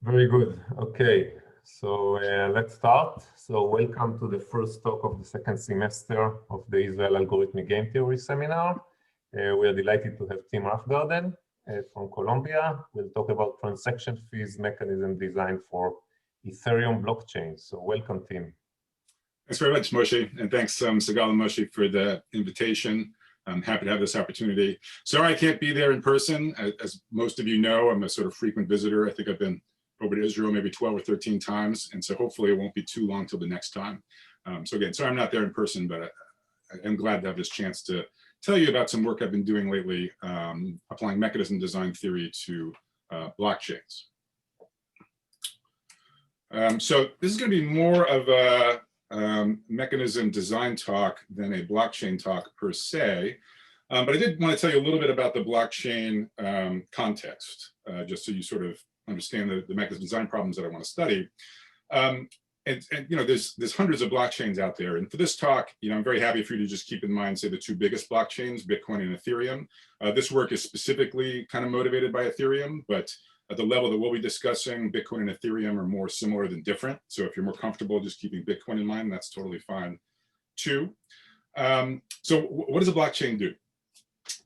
Very good. Okay, so let's start. So welcome to the first talk of the second semester of the Israel Algorithmic Game Theory Seminar. We are delighted to have Tim Roughgarden from Colombia. We'll talk about transaction fees mechanism designed for Ethereum blockchain. So welcome, Tim. Thanks very much, Moshe, and thanks, Sigal and Moshe, for the invitation. I'm happy to have this opportunity. Sorry I can't be there in person. As most of you know, I'm a sort of frequent visitor. I think I've been over to Israel maybe 12 or 13 times, and so hopefully it won't be too long till the next time. So again, sorry I'm not there in person, but I'm glad to have this chance to tell you about some work I've been doing lately, applying mechanism design theory to blockchains. So this is going to be more of a mechanism design talk than a blockchain talk per se, but I did want to tell you a little bit about the blockchain context, just so you sort of understand the mechanism design problems that I want to study. And you know, there's hundreds of blockchains out there, and for this talk, you know, I'm very happy for you to just keep in mind, say, the two biggest blockchains, Bitcoin and Ethereum. This work is specifically kind of motivated by Ethereum, but at the level that we'll be discussing, Bitcoin and Ethereum are more similar than different. So if you're more comfortable just keeping Bitcoin in mind, that's totally fine too. So what does a blockchain do?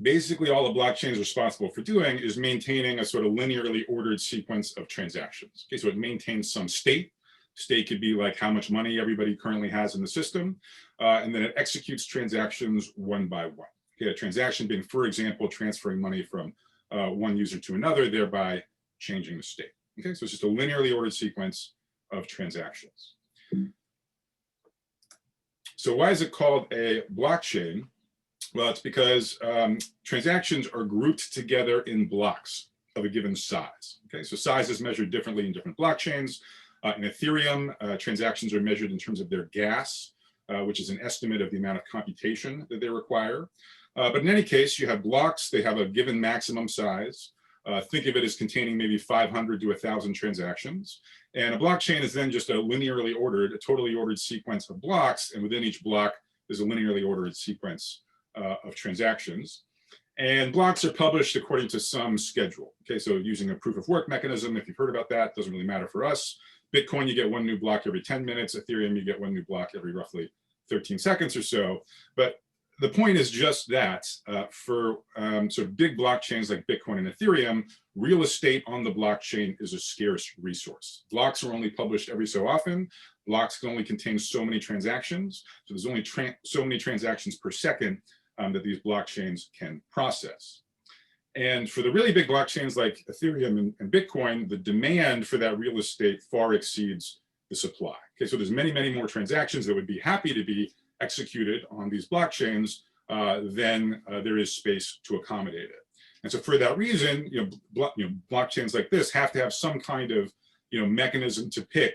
Basically, all the blockchain is responsible for doing is maintaining a sort of linearly ordered sequence of transactions. Okay, so it maintains some state. State could be like how much money everybody currently has in the system, and then it executes transactions one by one. Okay, a transaction being, for example, transferring money from one user to another, thereby changing the state. Okay, so it's just a linearly ordered sequence of transactions. So why is it called a blockchain? Well, it's because transactions are grouped together in blocks of a given size. Okay, so size is measured differently in different blockchains. In Ethereum, transactions are measured in terms of their gas, which is an estimate of the amount of computation that they require. But in any case, you have blocks, they have a given maximum size. Think of it as containing maybe 500 to 1,000 transactions. And a blockchain is then just a linearly ordered, a totally ordered sequence of blocks. And within each block, there's a linearly ordered sequence of transactions. And blocks are published according to some schedule. Okay, so using a proof of work mechanism, if you've heard about that, doesn't really matter for us. Bitcoin, you get one new block every 10 minutes. Ethereum, you get one new block every roughly 13 seconds or so. But the point is just that for sort of big blockchains like Bitcoin and Ethereum, real estate on the blockchain is a scarce resource. Blocks are only published every so often. Blocks can only contain so many transactions. So there's only so many transactions per second that these blockchains can process. And for the really big blockchains like Ethereum and Bitcoin, the demand for that real estate far exceeds the supply. Okay, so there's many, many more transactions that would be happy to be executed on these blockchains than there is space to accommodate it. And so for that reason, blockchains like this have to have some kind of mechanism to pick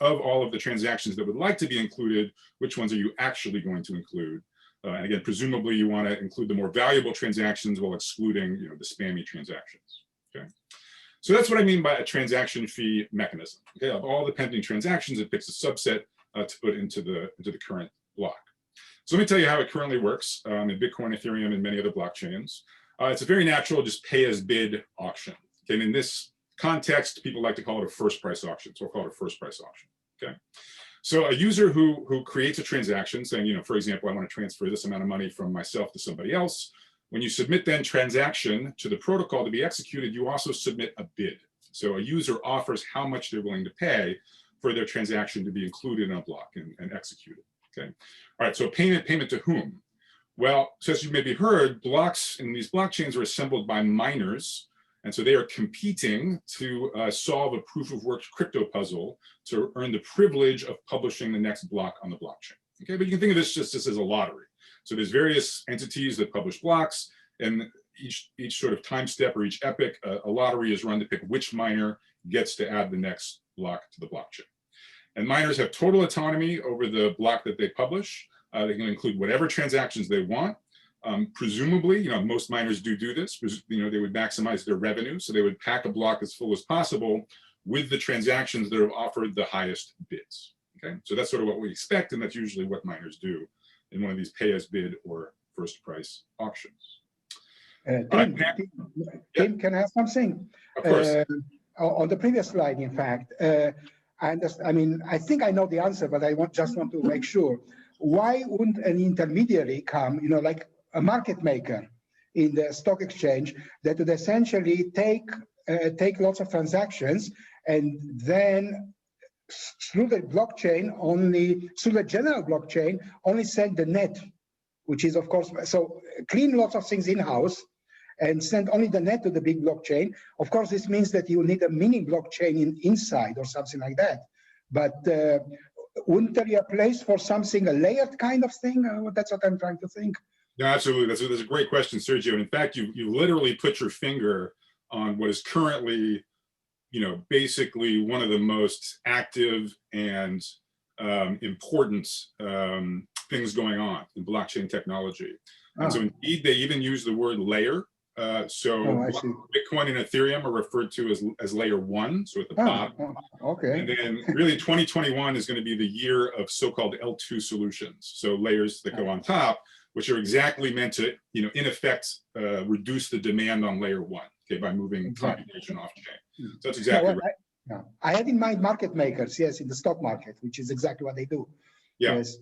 of all of the transactions that would like to be included, which ones are you actually going to include? And again, presumably you want to include the more valuable transactions while excluding the spammy transactions. Okay, so that's what I mean by a transaction fee mechanism. Okay, of all the pending transactions, it picks a subset to put into the current block. So let me tell you how it currently works in Bitcoin, Ethereum, and many other blockchains. It's a very natural, just pay-as-bid auction. Okay, and in this context, people like to call it a first price auction, so we'll call it a first price auction. Okay, so a user who creates a transaction saying, for example, I want to transfer this amount of money from myself to somebody else. When you submit then transaction to the protocol to be executed, you also submit a bid. So a user offers how much they're willing to pay for their transaction to be included in a block and executed. Okay, all right, so payment to whom? Well, so as you maybe heard, blocks in these blockchains are assembled by miners. And so they are competing to solve a proof of work crypto puzzle to earn the privilege of publishing the next block on the blockchain. Okay, but you can think of this just as a lottery. So there's various entities that publish blocks, and each sort of time step or each epoch, a lottery is run to pick which miner gets to add the next block to the blockchain. And miners have total autonomy over the block that they publish. They can include whatever transactions they want. Presumably, most miners do this. They would maximize their revenue, so they would pack a block as full as possible with the transactions that have offered the highest bids. Okay, so that's sort of what we expect, and that's usually what miners do in one of these pay-as-bid or first price auctions. Tim, can I have something? Of course. on the previous slide, in fact, I mean, I think I know the answer, but I just want to make sure. Why wouldn't an intermediary come, you know, like a market maker in the stock exchange that would essentially take lots of transactions and then through the blockchain through the general blockchain, only send the net, which is of course, so clean lots of things in-house and send only the net to the big blockchain. Of course, this means that you need a mini blockchain inside or something like that. But wouldn't there be a place for something, a layered kind of thing? That's what I'm trying to think. No, absolutely. That's a great question, Sergio. And in fact, you literally put your finger on what is currently, you know, basically one of the most active and important things going on in blockchain technology. And so indeed, they even use the word layer. Bitcoin and Ethereum are referred to as layer 1, so at the top. Okay. And then really 2021 is going to be the year of so-called L2 solutions. So layers that go on top, which are exactly meant to, you know, in effect, reduce the demand on layer 1, okay, by moving computation off chain. So that's exactly right. I had in mind market makers, yes, in the stock market, which is exactly what they do. Yeah. Yes.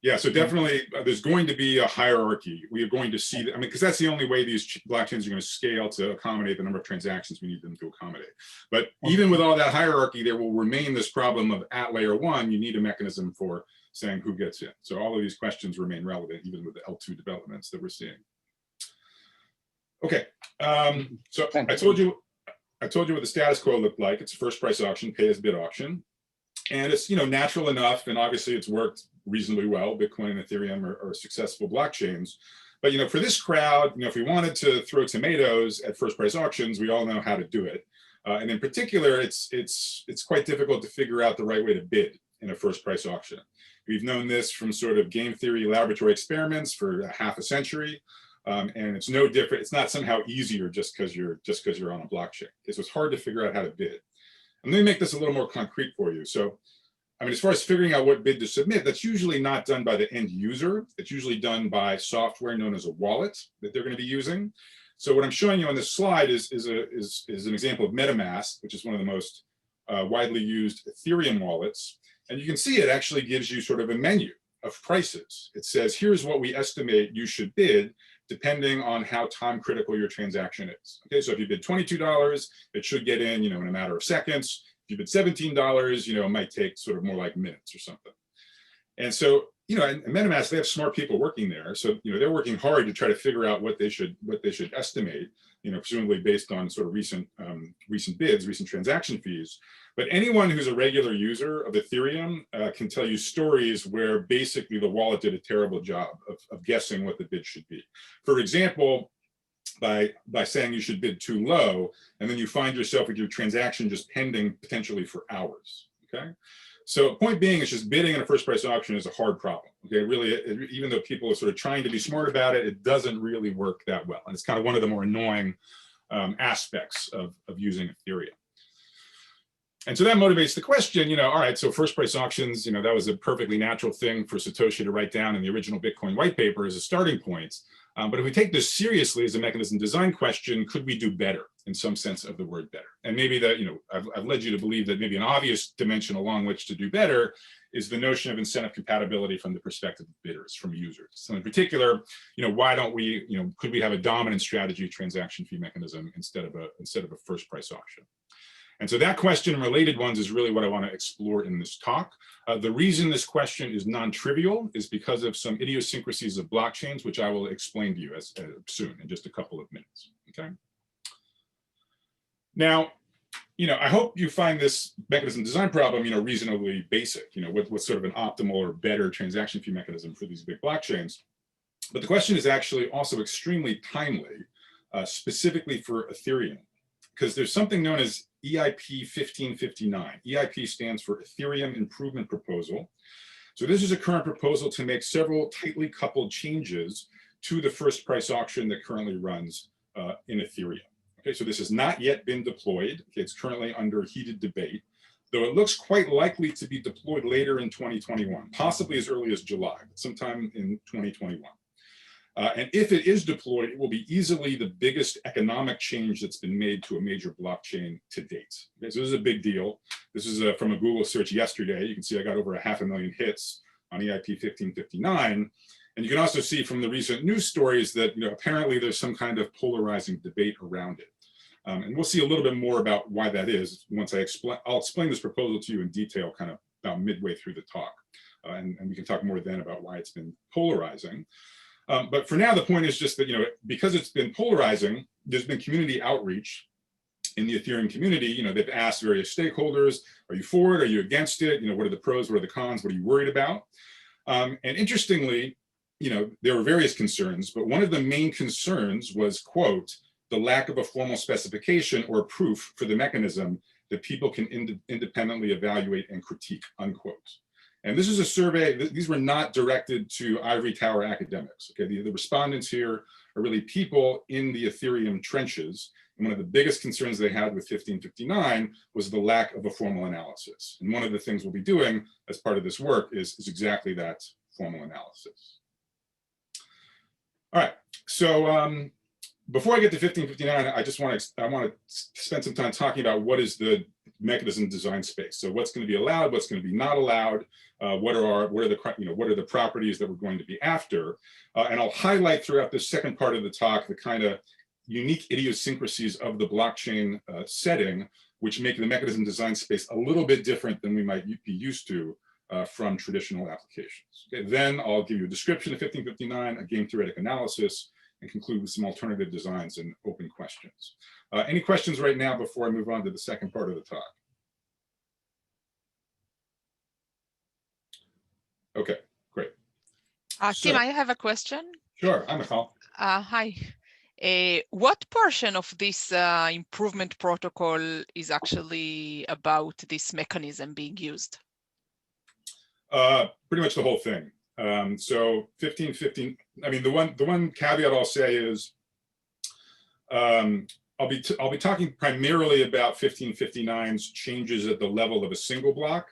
Yeah, so definitely there's going to be a hierarchy. We are going to see that, I mean, because that's the only way these blockchains are going to scale to accommodate the number of transactions we need them to accommodate. But even with all that hierarchy, there will remain this problem of at layer 1, you need a mechanism for saying who gets in. So all of these questions remain relevant, even with the L2 developments that we're seeing. Okay, so I told you what the status quo looked like. It's a first price auction, pay as bid auction. And it's, you know, natural enough, and obviously it's worked reasonably well. Bitcoin and Ethereum are successful blockchains. But, you know, for this crowd, you know, if we wanted to throw tomatoes at first price auctions, we all know how to do it. And in particular, it's quite difficult to figure out the right way to bid in a first price auction. We've known this from sort of game theory laboratory experiments for half a century. And it's no different. It's not somehow easier just because you're on a blockchain. Okay, so it's hard to figure out how to bid. And let me make this a little more concrete for you. So, I mean, as far as figuring out what bid to submit, that's usually not done by the end user. It's usually done by software known as a wallet that they're going to be using. So what I'm showing you on this slide is an example of MetaMask, which is one of the most widely used Ethereum wallets. And you can see it actually gives you sort of a menu of prices. It says, here's what we estimate you should bid, depending on how time critical your transaction is. Okay, so if you bid $22, it should get in, you know, in a matter of seconds. If you bid $17, you know, it might take sort of more like minutes or something. And so, you know, in MetaMask, they have smart people working there. So, you know, they're working hard to try to figure out what they should estimate, you know, presumably based on sort of recent bids, recent transaction fees. But anyone who's a regular user of Ethereum can tell you stories where basically the wallet did a terrible job of guessing what the bid should be. For example, by saying you should bid too low, and then you find yourself with your transaction just pending potentially for hours, okay? So point being is just bidding in a first price auction is a hard problem, okay? Really, even though people are sort of trying to be smart about it, it doesn't really work that well. And it's kind of one of the more annoying aspects of using Ethereum. And so that motivates the question, you know, all right, so first price auctions, you know, that was a perfectly natural thing for Satoshi to write down in the original Bitcoin white paper as a starting point. But if we take this seriously as a mechanism design question, could we do better in some sense of the word better? And maybe that, you know, I've led you to believe that maybe an obvious dimension along which to do better is the notion of incentive compatibility from the perspective of bidders, from users. So in particular, you know, why don't we, you know, could we have a dominant strategy transaction fee mechanism instead of a first price auction? And so that question and related ones is really what I want to explore in this talk. The reason this question is non-trivial is because of some idiosyncrasies of blockchains, which I will explain to you soon in just a couple of minutes, okay? Now, you know, I hope you find this mechanism design problem, you know, reasonably basic, you know, what's sort of an optimal or better transaction fee mechanism for these big blockchains. But the question is actually also extremely timely, specifically for Ethereum, because there's something known as EIP 1559. EIP stands for Ethereum Improvement Proposal. So this is a current proposal to make several tightly coupled changes to the first price auction that currently runs in Ethereum. Okay, so this has not yet been deployed. Okay, it's currently under heated debate, though it looks quite likely to be deployed later in 2021, possibly as early as July, but sometime in 2021. And if it is deployed, it will be easily the biggest economic change that's been made to a major blockchain to date. Okay, so this is a big deal. This is from a Google search yesterday. You can see I got over 500,000 hits on EIP 1559. And you can also see from the recent news stories that apparently there's some kind of polarizing debate around it. And we'll see a little bit more about why that is once I'll explain this proposal to you in detail kind of about midway through the talk. And we can talk more then about why it's been polarizing. But for now, the point is just that, because it's been polarizing, there's been community outreach in the Ethereum community. They've asked various stakeholders, are you for it? Are you against it? What are the pros? What are the cons? What are you worried about? And interestingly, there were various concerns, but one of the main concerns was, quote, the lack of a formal specification or proof for the mechanism that people can independently evaluate and critique, unquote. And this is a survey, these were not directed to ivory tower academics. Okay, the respondents here are really people in the Ethereum trenches. And one of the biggest concerns they had with 1559 was the lack of a formal analysis. And one of the things we'll be doing as part of this work is exactly that formal analysis. All right, so before I get to 1559, I want to spend some time talking about what is the mechanism design space. So what's going to be allowed, what's going to be not allowed, what are the properties that we're going to be after, and I'll highlight throughout this second part of the talk the kind of unique idiosyncrasies of the blockchain setting, which make the mechanism design space a little bit different than we might be used to from traditional applications. Okay, then I'll give you a description of 1559, a game-theoretic analysis, and conclude with some alternative designs and open questions. Any questions right now before I move on to the second part of the talk? Okay, great. Tim, I have a question. Sure, I'm Michal. Hi. What portion of this improvement protocol is actually about this mechanism being used? Pretty much the whole thing. So 1515, I mean, the one caveat I'll say is I'll be talking primarily about 1559's changes at the level of a single block,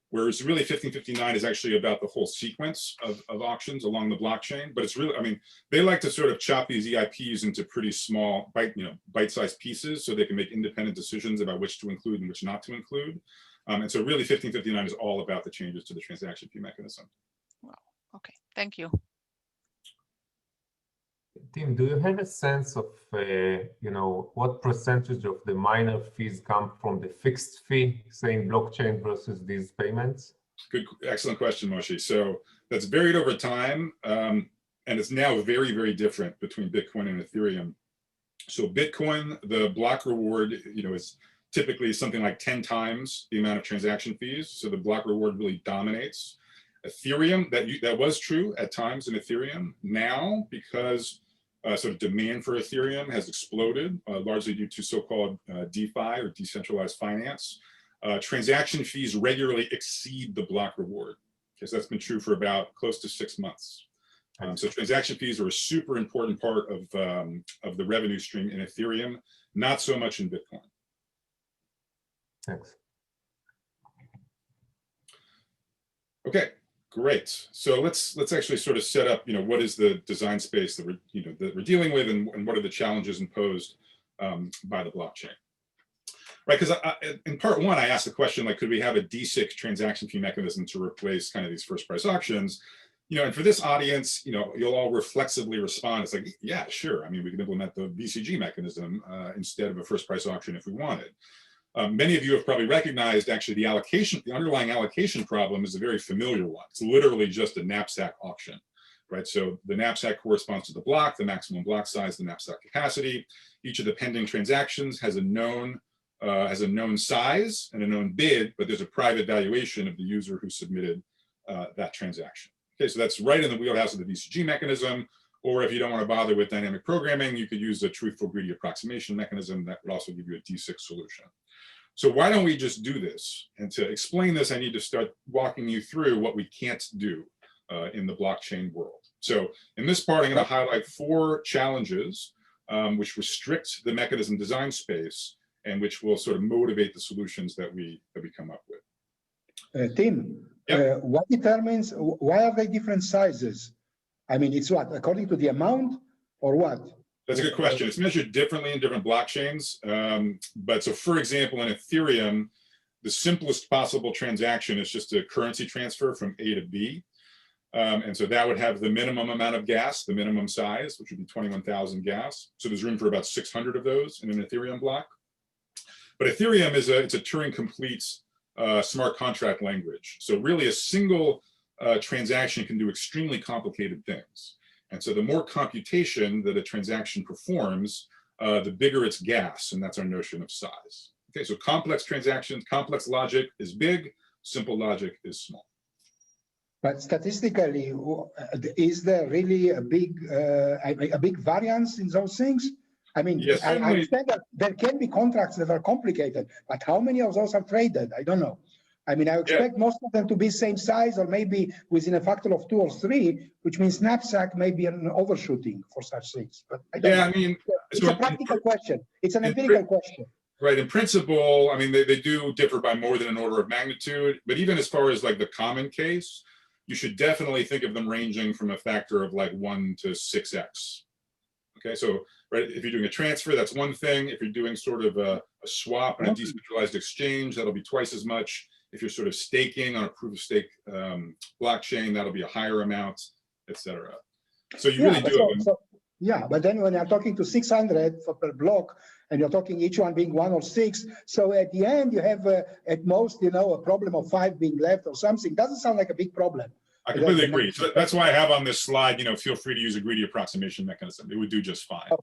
whereas really 1559 is actually about the whole sequence of auctions along the blockchain. But it's really, I mean, they like to sort of chop these EIPs into pretty small bite-sized pieces so they can make independent decisions about which to include and which not to include. And so really 1559 is all about the changes to the transaction fee mechanism. Wow. Okay, thank you. Tim, do you have a sense of, what percentage of the miner fees come from the fixed fee, say in blockchain versus these payments? Good, excellent question, Moshe. So that's varied over time, and it's now very, very different between Bitcoin and Ethereum. So Bitcoin, the block reward, is typically something like 10 times the amount of transaction fees. So the block reward really dominates. Ethereum, that was true at times in Ethereum. Now, because sort of demand for Ethereum has exploded, largely due to so-called DeFi or decentralized finance, transaction fees regularly exceed the block reward. Okay, so that's been true for about close to 6 months. So transaction fees are a super important part of the revenue stream in Ethereum, not so much in Bitcoin. Thanks. Okay. Great. So let's actually sort of set up, what is the design space that we're dealing with, and what are the challenges imposed by the blockchain, right? Because in part one, I asked the question, like, could we have a DSIC transaction fee mechanism to replace kind of these first price auctions? And for this audience, you'll all reflexively respond. It's like, yeah, sure. I mean, we can implement the VCG mechanism instead of a first price auction if we wanted. Many of you have probably recognized actually the underlying allocation problem is a very familiar one. It's literally just a knapsack auction, right? So the knapsack corresponds to the block, the maximum block size, the knapsack capacity. Each of the pending transactions has a known size and a known bid, but there's a private valuation of the user who submitted that transaction. Okay, so that's right in the wheelhouse of the VCG mechanism. Or if you don't want to bother with dynamic programming, you could use a truthful greedy approximation mechanism that would also give you a D6 solution. So why don't we just do this? And to explain this, I need to start walking you through what we can't do in the blockchain world. So in this part, I'm going to highlight 4 challenges which restrict the mechanism design space and which will sort of motivate the solutions that we come up with. Tim, yep. What determines, why are they different sizes? I mean, it's what, according to the amount or what? That's a good question. It's measured differently in different blockchains. But so for example, in Ethereum, the simplest possible transaction is just a currency transfer from A to B. And so that would have the minimum amount of gas, the minimum size, which would be 21,000 gas. So there's room for about 600 of those in an Ethereum block. But Ethereum is it's a Turing complete smart contract language. So really a single transaction can do extremely complicated things. And so the more computation that a transaction performs, the bigger its gas, and that's our notion of size. Okay, so complex transactions, complex logic is big, simple logic is small. But statistically, is there really a big variance in those things? I mean, yes, I understand that there can be contracts that are complicated, but how many of those are traded? I don't know. I mean, I expect most of them to be same size or maybe within a factor of 2 or 3, which means knapsack may be an overshooting for such things. But I don't know. I mean, it's a practical question. It's an empirical question. Right, in principle, I mean, they do differ by more than an order of magnitude, but even as far as like the common case, you should definitely think of them ranging from a factor of like 1 to 6x. Okay, so right, if you're doing a transfer, that's one thing. If you're doing sort of a swap and a decentralized exchange, that'll be twice as much. If you're sort of staking on a proof of stake blockchain, that'll be a higher amount, etc. So you really do have yeah, but then when you're talking to 600 per block, and you're talking each one being 1 or 6, so at the end you have at most, a problem of 5 being left or something. Doesn't sound like a big problem. I completely agree. So that's why I have on this slide, feel free to use a greedy approximation mechanism. It would do just fine. Oh,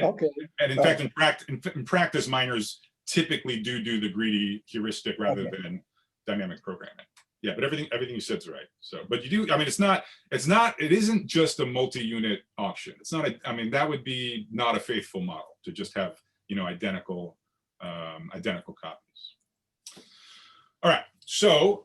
okay. And in fact, in practice, miners typically do the greedy heuristic rather than dynamic programming. Yeah, but everything you said is right. So, but you do, I mean, it isn't just a multi-unit auction. It's not that would be not a faithful model to just have, identical copies. All right. So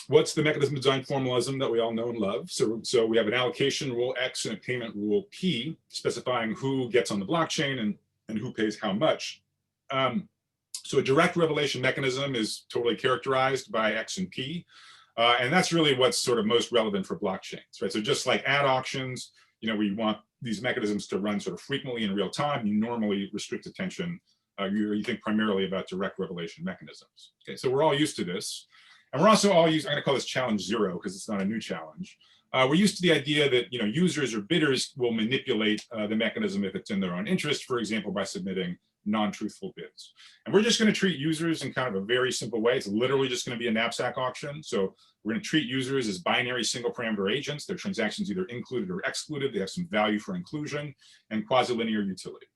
what's the mechanism design formalism that we all know and love? So we have an allocation rule X and a payment rule P, specifying who gets on the blockchain and who pays how much. So a direct revelation mechanism is totally characterized by X and P. And that's really what's sort of most relevant for blockchains, right? So just like ad auctions, we want these mechanisms to run sort of frequently in real time. You normally restrict attention. You think primarily about direct revelation mechanisms. Okay, so we're all used to this. And we're also all used, I'm gonna call this challenge 0 because it's not a new challenge. We're used to the idea that users or bidders will manipulate the mechanism if it's in their own interest, for example, by submitting non-truthful bids. And we're just going to treat users in kind of a very simple way. It's literally just going to be a knapsack auction. So we're going to treat users as binary single parameter agents. Their transactions either included or excluded. They have some value for inclusion and quasi-linear utility.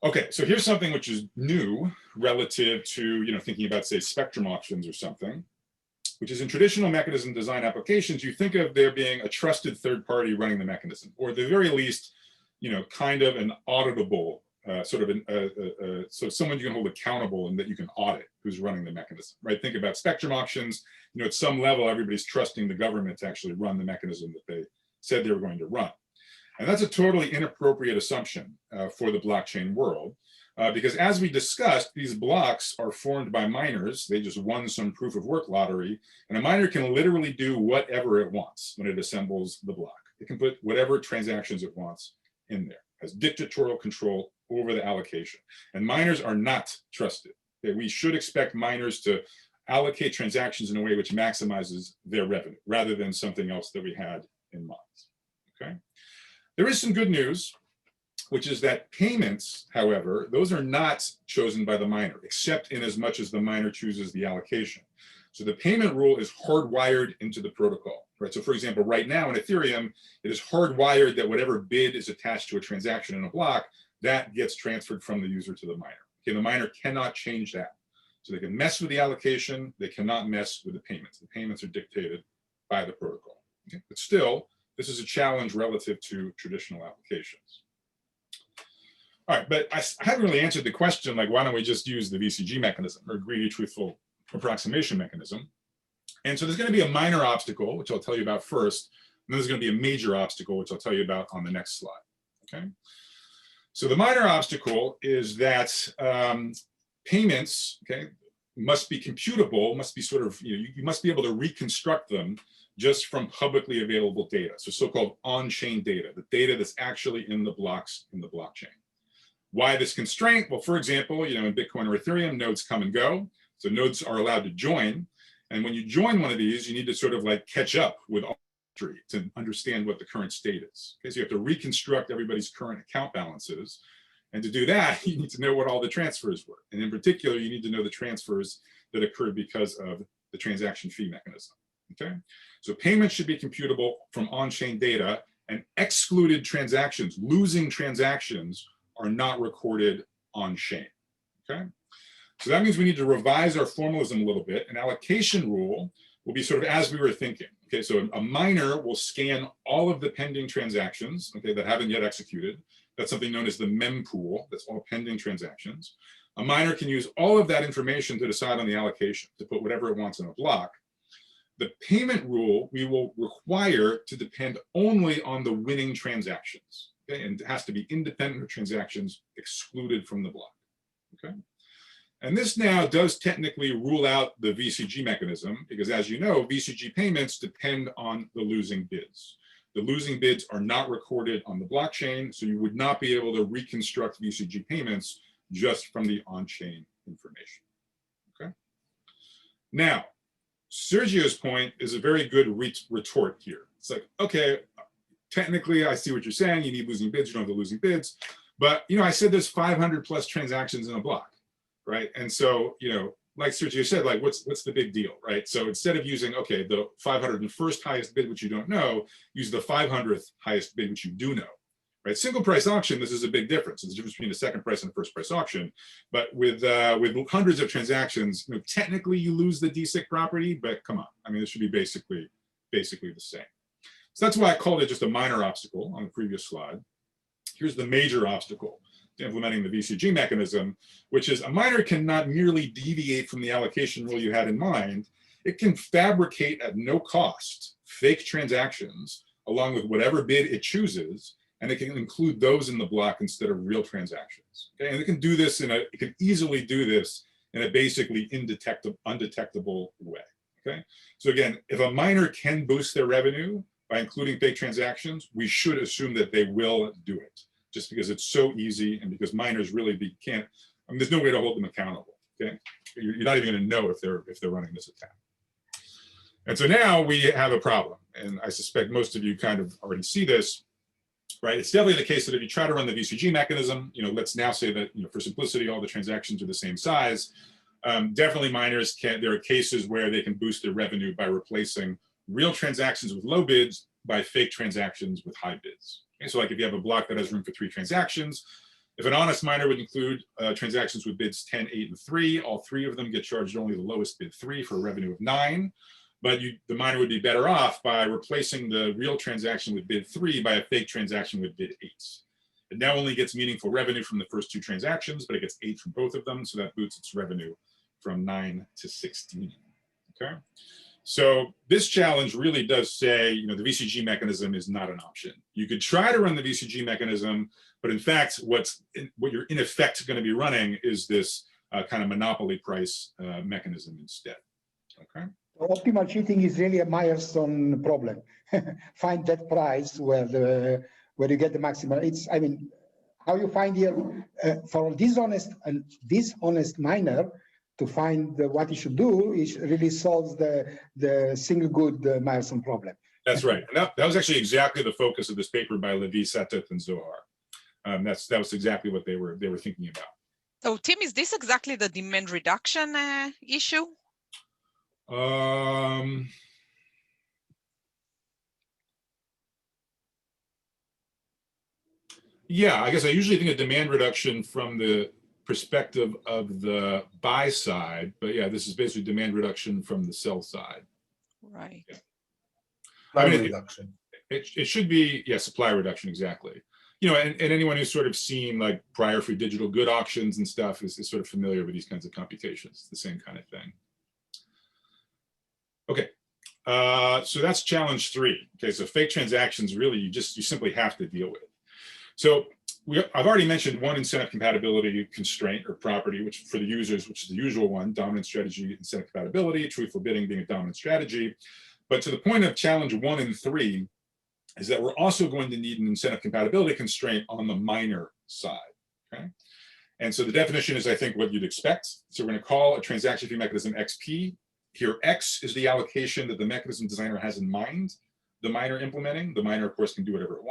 Okay, so here's something which is new relative to thinking about, say, spectrum auctions or something, which is in traditional mechanism design applications, you think of there being a trusted third party running the mechanism, or at the very least, kind of an auditable, so someone you can hold accountable and that you can audit who's running the mechanism, right? Think about spectrum auctions, at some level, everybody's trusting the government to actually run the mechanism that they said they were going to run. And that's a totally inappropriate assumption for the blockchain world, because as we discussed, these blocks are formed by miners. They just won some proof of work lottery, and a miner can literally do whatever it wants when it assembles the block. It can put whatever transactions it wants in there, has dictatorial control over the allocation. And miners are not trusted. Okay? We should expect miners to allocate transactions in a way which maximizes their revenue, rather than something else that we had in mind. Okay. There is some good news, which is that payments, however, those are not chosen by the miner, except in as much as the miner chooses the allocation. So the payment rule is hardwired into the protocol, right? So for example, right now in Ethereum, it is hardwired that whatever bid is attached to a transaction in a block, that gets transferred from the user to the miner. Okay, the miner cannot change that. So they can mess with the allocation, they cannot mess with the payments. The payments are dictated by the protocol. Okay? But still, this is a challenge relative to traditional applications. All right, but I haven't really answered the question, like, why don't we just use the VCG mechanism, or greedy truthful approximation mechanism? And so there's going to be a minor obstacle, which I'll tell you about first, and then there's going to be a major obstacle, which I'll tell you about on the next slide. Okay. So the minor obstacle is that payments, okay, must be computable, must be sort of, you must be able to reconstruct them just from publicly available data. So so-called on-chain data, the data that's actually in the blocks in the blockchain. Why this constraint? Well, for example, in Bitcoin or Ethereum, nodes come and go. So nodes are allowed to join. And when you join one of these, you need to sort of like catch up with all history to understand what the current state is. Okay, so you have to reconstruct everybody's current account balances. And to do that, you need to know what all the transfers were. And in particular, you need to know the transfers that occurred because of the transaction fee mechanism. Okay, so payments should be computable from on-chain data, and excluded transactions, losing transactions, are not recorded on-chain. Okay, so that means we need to revise our formalism a little bit. An allocation rule will be sort of as we were thinking. Okay, so a miner will scan all of the pending transactions, okay, that haven't yet executed. That's something known as the mempool. That's all pending transactions. A miner can use all of that information to decide on the allocation, to put whatever it wants in a block. The payment rule we will require to depend only on the winning transactions, okay? And it has to be independent of transactions excluded from the block, okay? And this now does technically rule out the VCG mechanism, because as you know, VCG payments depend on the losing bids. The losing bids are not recorded on the blockchain, so you would not be able to reconstruct VCG payments just from the on-chain information, okay? Now, Sergio's point is a very good retort here. It's like, okay, technically I see what you're saying. You need losing bids, you don't have the losing bids. But, I said there's 500 plus transactions in a block, right? And so, like Sergio said, like what's the big deal, right? So instead of using, okay, the 501st highest bid, which you don't know, use the 500th highest bid, which you do know. Right, single price auction, this is a big difference. It's the difference between the second price and the first price auction. But with hundreds of transactions, technically you lose the DSIC property, but come on, I mean, this should be basically the same. So that's why I called it just a minor obstacle on the previous slide. Here's the major obstacle to implementing the VCG mechanism, which is a miner cannot merely deviate from the allocation rule you had in mind. It can fabricate at no cost fake transactions along with whatever bid it chooses, and it can include those in the block instead of real transactions. Okay? And it can do this it can easily do this in a basically undetectable way. Okay? So again, if a miner can boost their revenue by including fake transactions, we should assume that they will do it, just because it's so easy and because miners really can't, I mean, there's no way to hold them accountable. Okay? You're not even going to know if they're running this attack. And so now we have a problem, and I suspect most of you kind of already see this. Right, it's definitely the case that if you try to run the VCG mechanism, let's now say that for simplicity, all the transactions are the same size. Definitely, miners can. There are cases where they can boost their revenue by replacing real transactions with low bids by fake transactions with high bids. Okay, so, like if you have a block that has room for 3 transactions, if an honest miner would include transactions with bids 10, 8, and 3, all 3 of them get charged only the lowest bid 3 for a revenue of 9. But the miner would be better off by replacing the real transaction with bid 3 by a fake transaction with bid 8. It now only gets meaningful revenue from the first 2 transactions, but it gets 8 from both of them, so that boosts its revenue from 9 to 16. Okay, so this challenge really does say, the VCG mechanism is not an option. You could try to run the VCG mechanism, but in fact, what you're in effect going to be running is this kind of monopoly price mechanism instead. Okay. Optimal cheating is really a milestone problem. Find that price where you get the maximum. It's, I mean, how you find here for dishonest miner to find what he should do, it really solves the single good milestone problem. That's right. And that was actually exactly the focus of this paper by Levi, Sattet, and Zohar. That was exactly what they were thinking about. So, Tim, is this exactly the demand reduction issue? Yeah, I guess I usually think of demand reduction from the perspective of the buy side, but yeah, this is basically demand reduction from the sell side. Right. Yeah. Supply reduction. It should be, yeah, supply reduction, exactly. And anyone who's sort of seen like prior free digital good auctions and stuff is sort of familiar with these kinds of computations. It's the same kind of thing. Okay, so that's challenge 3. Okay, so fake transactions really you simply have to deal with. So I've already mentioned one incentive compatibility constraint or property, which for the users, which is the usual one, dominant strategy, incentive compatibility, truthful bidding being a dominant strategy. But to the point of challenge 1 and 3 is that we're also going to need an incentive compatibility constraint on the miner side, okay? And so the definition is, I think, what you'd expect. So we're going to call a transaction fee mechanism XP. Here, X is the allocation that the mechanism designer has in mind, the miner implementing. The miner, of course, can do whatever it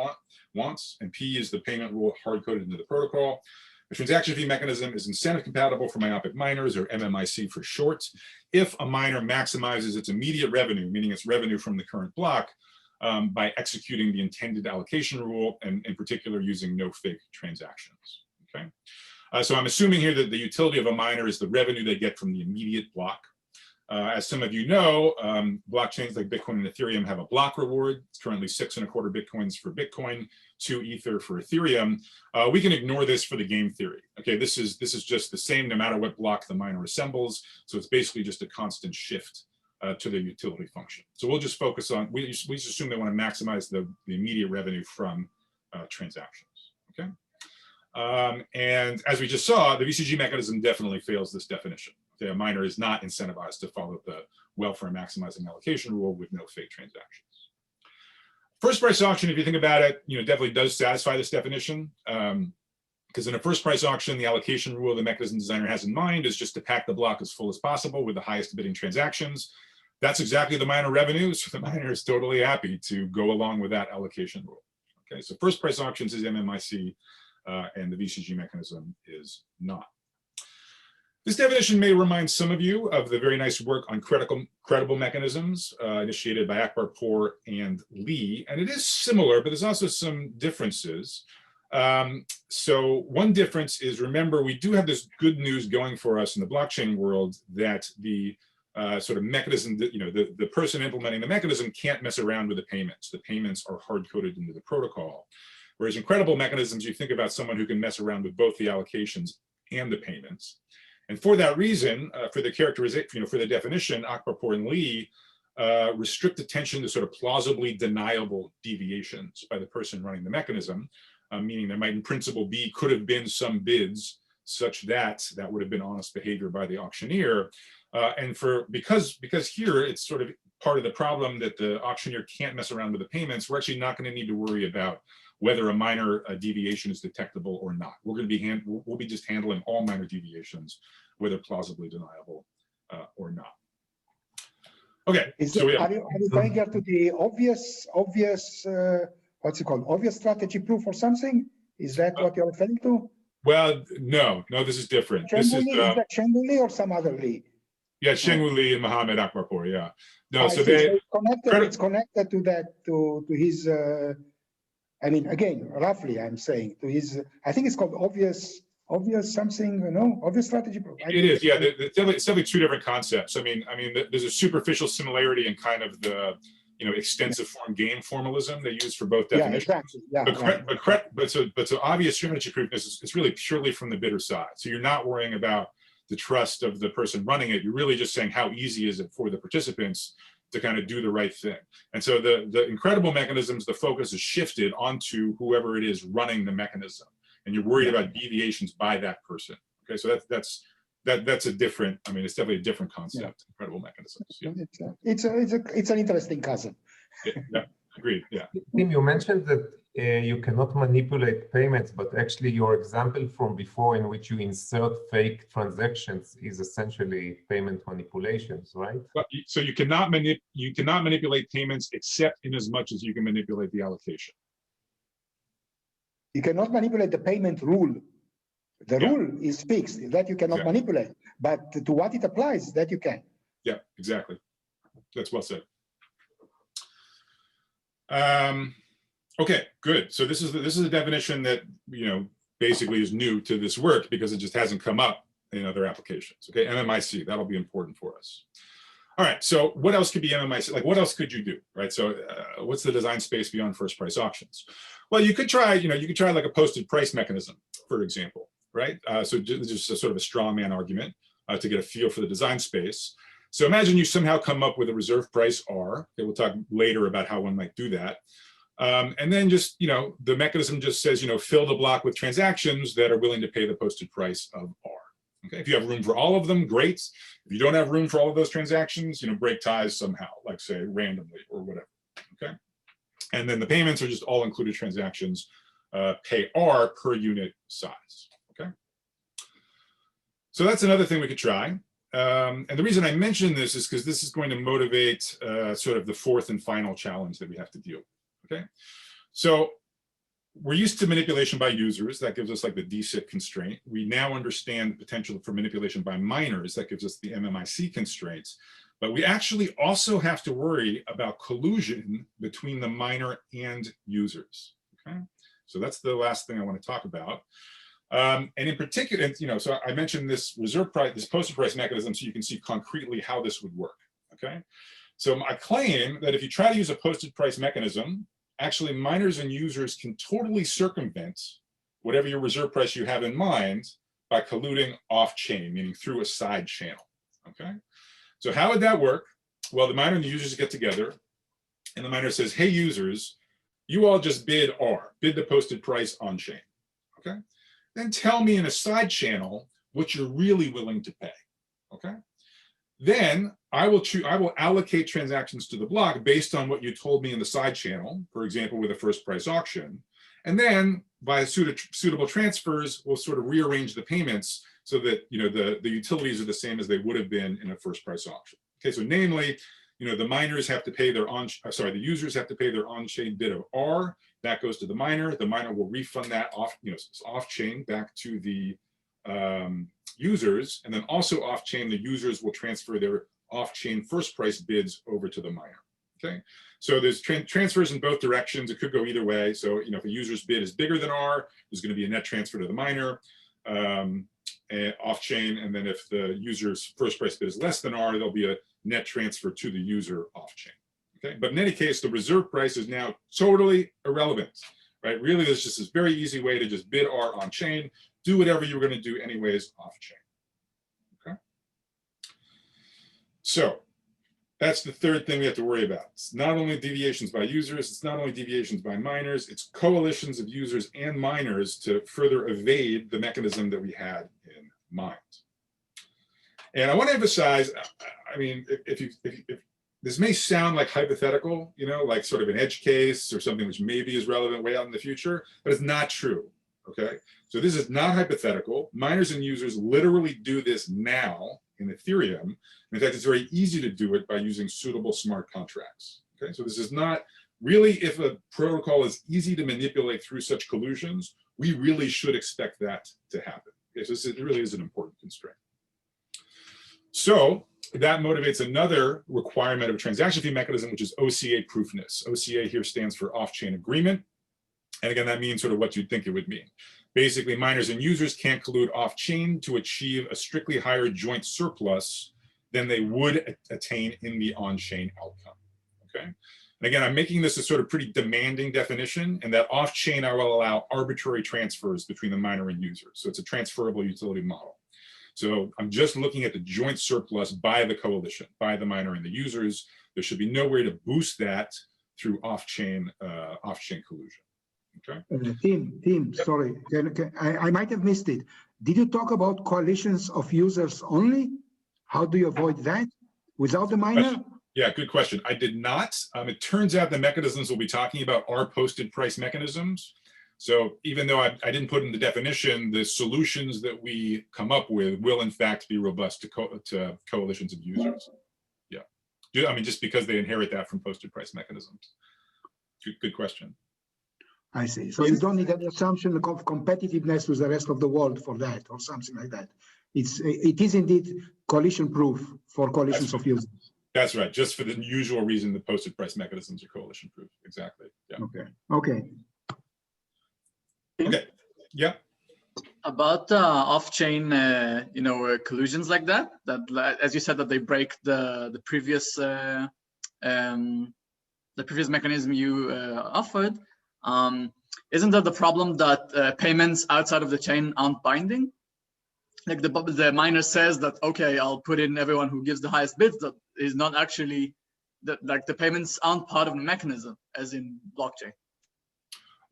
wants. And P is the payment rule hard-coded into the protocol. The transaction fee mechanism is incentive compatible for myopic miners, or MMIC for short, if a miner maximizes its immediate revenue, meaning its revenue from the current block, by executing the intended allocation rule, and in particular using no fake transactions, okay? So I'm assuming here that the utility of a miner is the revenue they get from the immediate block. As some of you know, blockchains like Bitcoin and Ethereum have a block reward. It's currently 6.25 Bitcoins for Bitcoin, 2 Ether for Ethereum. We can ignore this for the game theory. Okay, this is just the same no matter what block the miner assembles. So it's basically just a constant shift to the utility function. So we'll just focus on, we just assume they want to maximize the immediate revenue from transactions, okay? And as we just saw, the VCG mechanism definitely fails this definition. Okay, a miner is not incentivized to follow the welfare maximizing allocation rule with no fake transactions. First price auction, if you think about it, definitely does satisfy this definition. Because in a first price auction, the allocation rule the mechanism designer has in mind is just to pack the block as full as possible with the highest bidding transactions. That's exactly the miner revenue, so the miner is totally happy to go along with that allocation rule. Okay, so first price auctions is MMIC, and the VCG mechanism is not. This definition may remind some of you of the very nice work on credible mechanisms initiated by Akbarpour and Lee, and it is similar, but there's also some differences. So one difference is, remember, we do have this good news going for us in the blockchain world that the sort of mechanism that, the person implementing the mechanism can't mess around with the payments. The payments are hard-coded into the protocol. Whereas in credible mechanisms, you think about someone who can mess around with both the allocations and the payments. And for that reason, for the characterization, for the definition, Akbarpour and Lee restrict attention to sort of plausibly deniable deviations by the person running the mechanism, meaning there might in principle could have been some bids such that that would have been honest behavior by the auctioneer. And because here it's sort of part of the problem that the auctioneer can't mess around with the payments, we're actually not going to need to worry about whether a minor deviation is detectable or not. We're going to be we'll be just handling all minor deviations, whether plausibly deniable or not. Okay. So are you going here to the obvious what's it called? Obvious strategy proof or something? Is that what you're referring to? Well, no, this is different. This is that Shengwu Lee or some other Lee? Yeah, Shengwu Lee and Mohammed Akbarpour. Yeah. No, so it's connected to that to his. I mean, again, roughly, I'm saying to his. I think it's called obvious something. Obvious strategy proof. It is. Yeah, it's definitely two different concepts. I mean, there's a superficial similarity in kind of the extensive form game formalism they use for both definitions. Yeah, exactly. Yeah, but so obvious strategy proofness is really purely from the bidder side. So you're not worrying about the trust of the person running it. You're really just saying how easy is it for the participants to kind of do the right thing. And so the incredible mechanisms, the focus is shifted onto whoever it is running the mechanism, and you're worried about deviations by that person. Okay, so that's a different. I mean, it's definitely a different concept. Incredible mechanisms. Yeah. It's an interesting cousin. Yeah, agreed. Yeah. Tim, you mentioned that you cannot manipulate payments, but actually your example from before in which you insert fake transactions is essentially payment manipulations, right? So you cannot manipulate payments except in as much as you can manipulate the allocation. You cannot manipulate the payment rule. The rule is fixed, that you cannot manipulate, but to what it applies, that you can. Yeah, exactly. That's well said. Okay, good. So this is a definition that basically is new to this work because it just hasn't come up in other applications. Okay, MMIC, that'll be important for us. All right, so what else could be MMIC? Like, what else could you do, right? So what's the design space beyond first price auctions? Well, you could try, like a posted price mechanism, for example, right? So just a sort of a straw man argument to get a feel for the design space. So imagine you somehow come up with a reserve price R. Okay, we'll talk later about how one might do that. And then just, the mechanism just says, fill the block with transactions that are willing to pay the posted price of R. Okay, if you have room for all of them, great. If you don't have room for all of those transactions, break ties somehow, like say randomly or whatever. Okay, and then the payments are just all included transactions, pay R per unit size. Okay, so that's another thing we could try. And the reason I mention this is because this is going to motivate sort of the fourth and final challenge that we have to deal with. Okay, so we're used to manipulation by users. That gives us like the DSIT constraint. We now understand the potential for manipulation by miners. That gives us the MMIC constraints. But we actually also have to worry about collusion between the miner and users. Okay, so that's the last thing I want to talk about. And in particular, so I mentioned this reserve price, this posted price mechanism, so you can see concretely how this would work. Okay, so I claim that if you try to use a posted price mechanism, actually miners and users can totally circumvent whatever your reserve price you have in mind by colluding off-chain, meaning through a side channel. Okay, so how would that work? Well, the miner and the users get together, and the miner says, hey users, you all just bid R, bid the posted price on-chain. Okay, then tell me in a side channel what you're really willing to pay. Okay, then I will allocate transactions to the block based on what you told me in the side channel, for example, with a first price auction. And then by suitable transfers, we'll sort of rearrange the payments so that the utilities are the same as they would have been in a first price auction. Okay, so namely, the miners have to pay their the users have to pay their on-chain bid of R. That goes to the miner. The miner will refund that off-chain back to the users, and then also off-chain, the users will transfer their off-chain first price bids over to the miner. Okay, so there's transfers in both directions. It could go either way. So if a user's bid is bigger than R, there's going to be a net transfer to the miner off-chain, and then if the user's first price bid is less than R, there'll be a net transfer to the user off-chain. Okay, but in any case, the reserve price is now totally irrelevant, right? Really, there's just this very easy way to just bid R on-chain, do whatever you were going to do anyways off-chain. Okay, so that's the third thing we have to worry about. It's not only deviations by users, it's not only deviations by miners, it's coalitions of users and miners to further evade the mechanism that we had in mind. And I want to emphasize, I mean, if this may sound like hypothetical, like sort of an edge case or something which maybe is relevant way out in the future, but it's not true. Okay, so this is not hypothetical. Miners and users literally do this now in Ethereum. In fact, it's very easy to do it by using suitable smart contracts. Okay, so this is not really, if a protocol is easy to manipulate through such collusions, we really should expect that to happen. Okay, so this really is an important constraint. So that motivates another requirement of a transaction fee mechanism, which is OCA proofness. OCA here stands for off-chain agreement. And again, that means sort of what you'd think it would mean. Basically, miners and users can't collude off-chain to achieve a strictly higher joint surplus than they would attain in the on-chain outcome. Okay. And again, I'm making this a sort of pretty demanding definition, and that off-chain I will allow arbitrary transfers between the miner and user. So it's a transferable utility model. So I'm just looking at the joint surplus by the coalition, by the miner and the users. There should be no way to boost that through off-chain collusion. Okay. Tim, yep. Sorry, I might have missed it. Did you talk about coalitions of users only? How do you avoid that without the miner? Yeah, good question. I did not. It turns out the mechanisms we'll be talking about are posted price mechanisms. So even though I didn't put in the definition, the solutions that we come up with will in fact be robust to coalitions of users. Yeah, I mean, just because they inherit that from posted price mechanisms. Good question. I see. So you don't need an assumption of competitiveness with the rest of the world for that, or something like that. It is indeed coalition proof for coalitions of users. That's right. Just for the usual reason the posted price mechanisms are coalition proof. Exactly. Yeah. Okay. Okay. Okay. Yeah. About off-chain, collusions like that, as you said, that they break the previous mechanism you offered. Isn't that the problem that payments outside of the chain aren't binding? Like the miner says that, okay, I'll put in everyone who gives the highest bids. That is not actually like the payments aren't part of the mechanism, as in blockchain.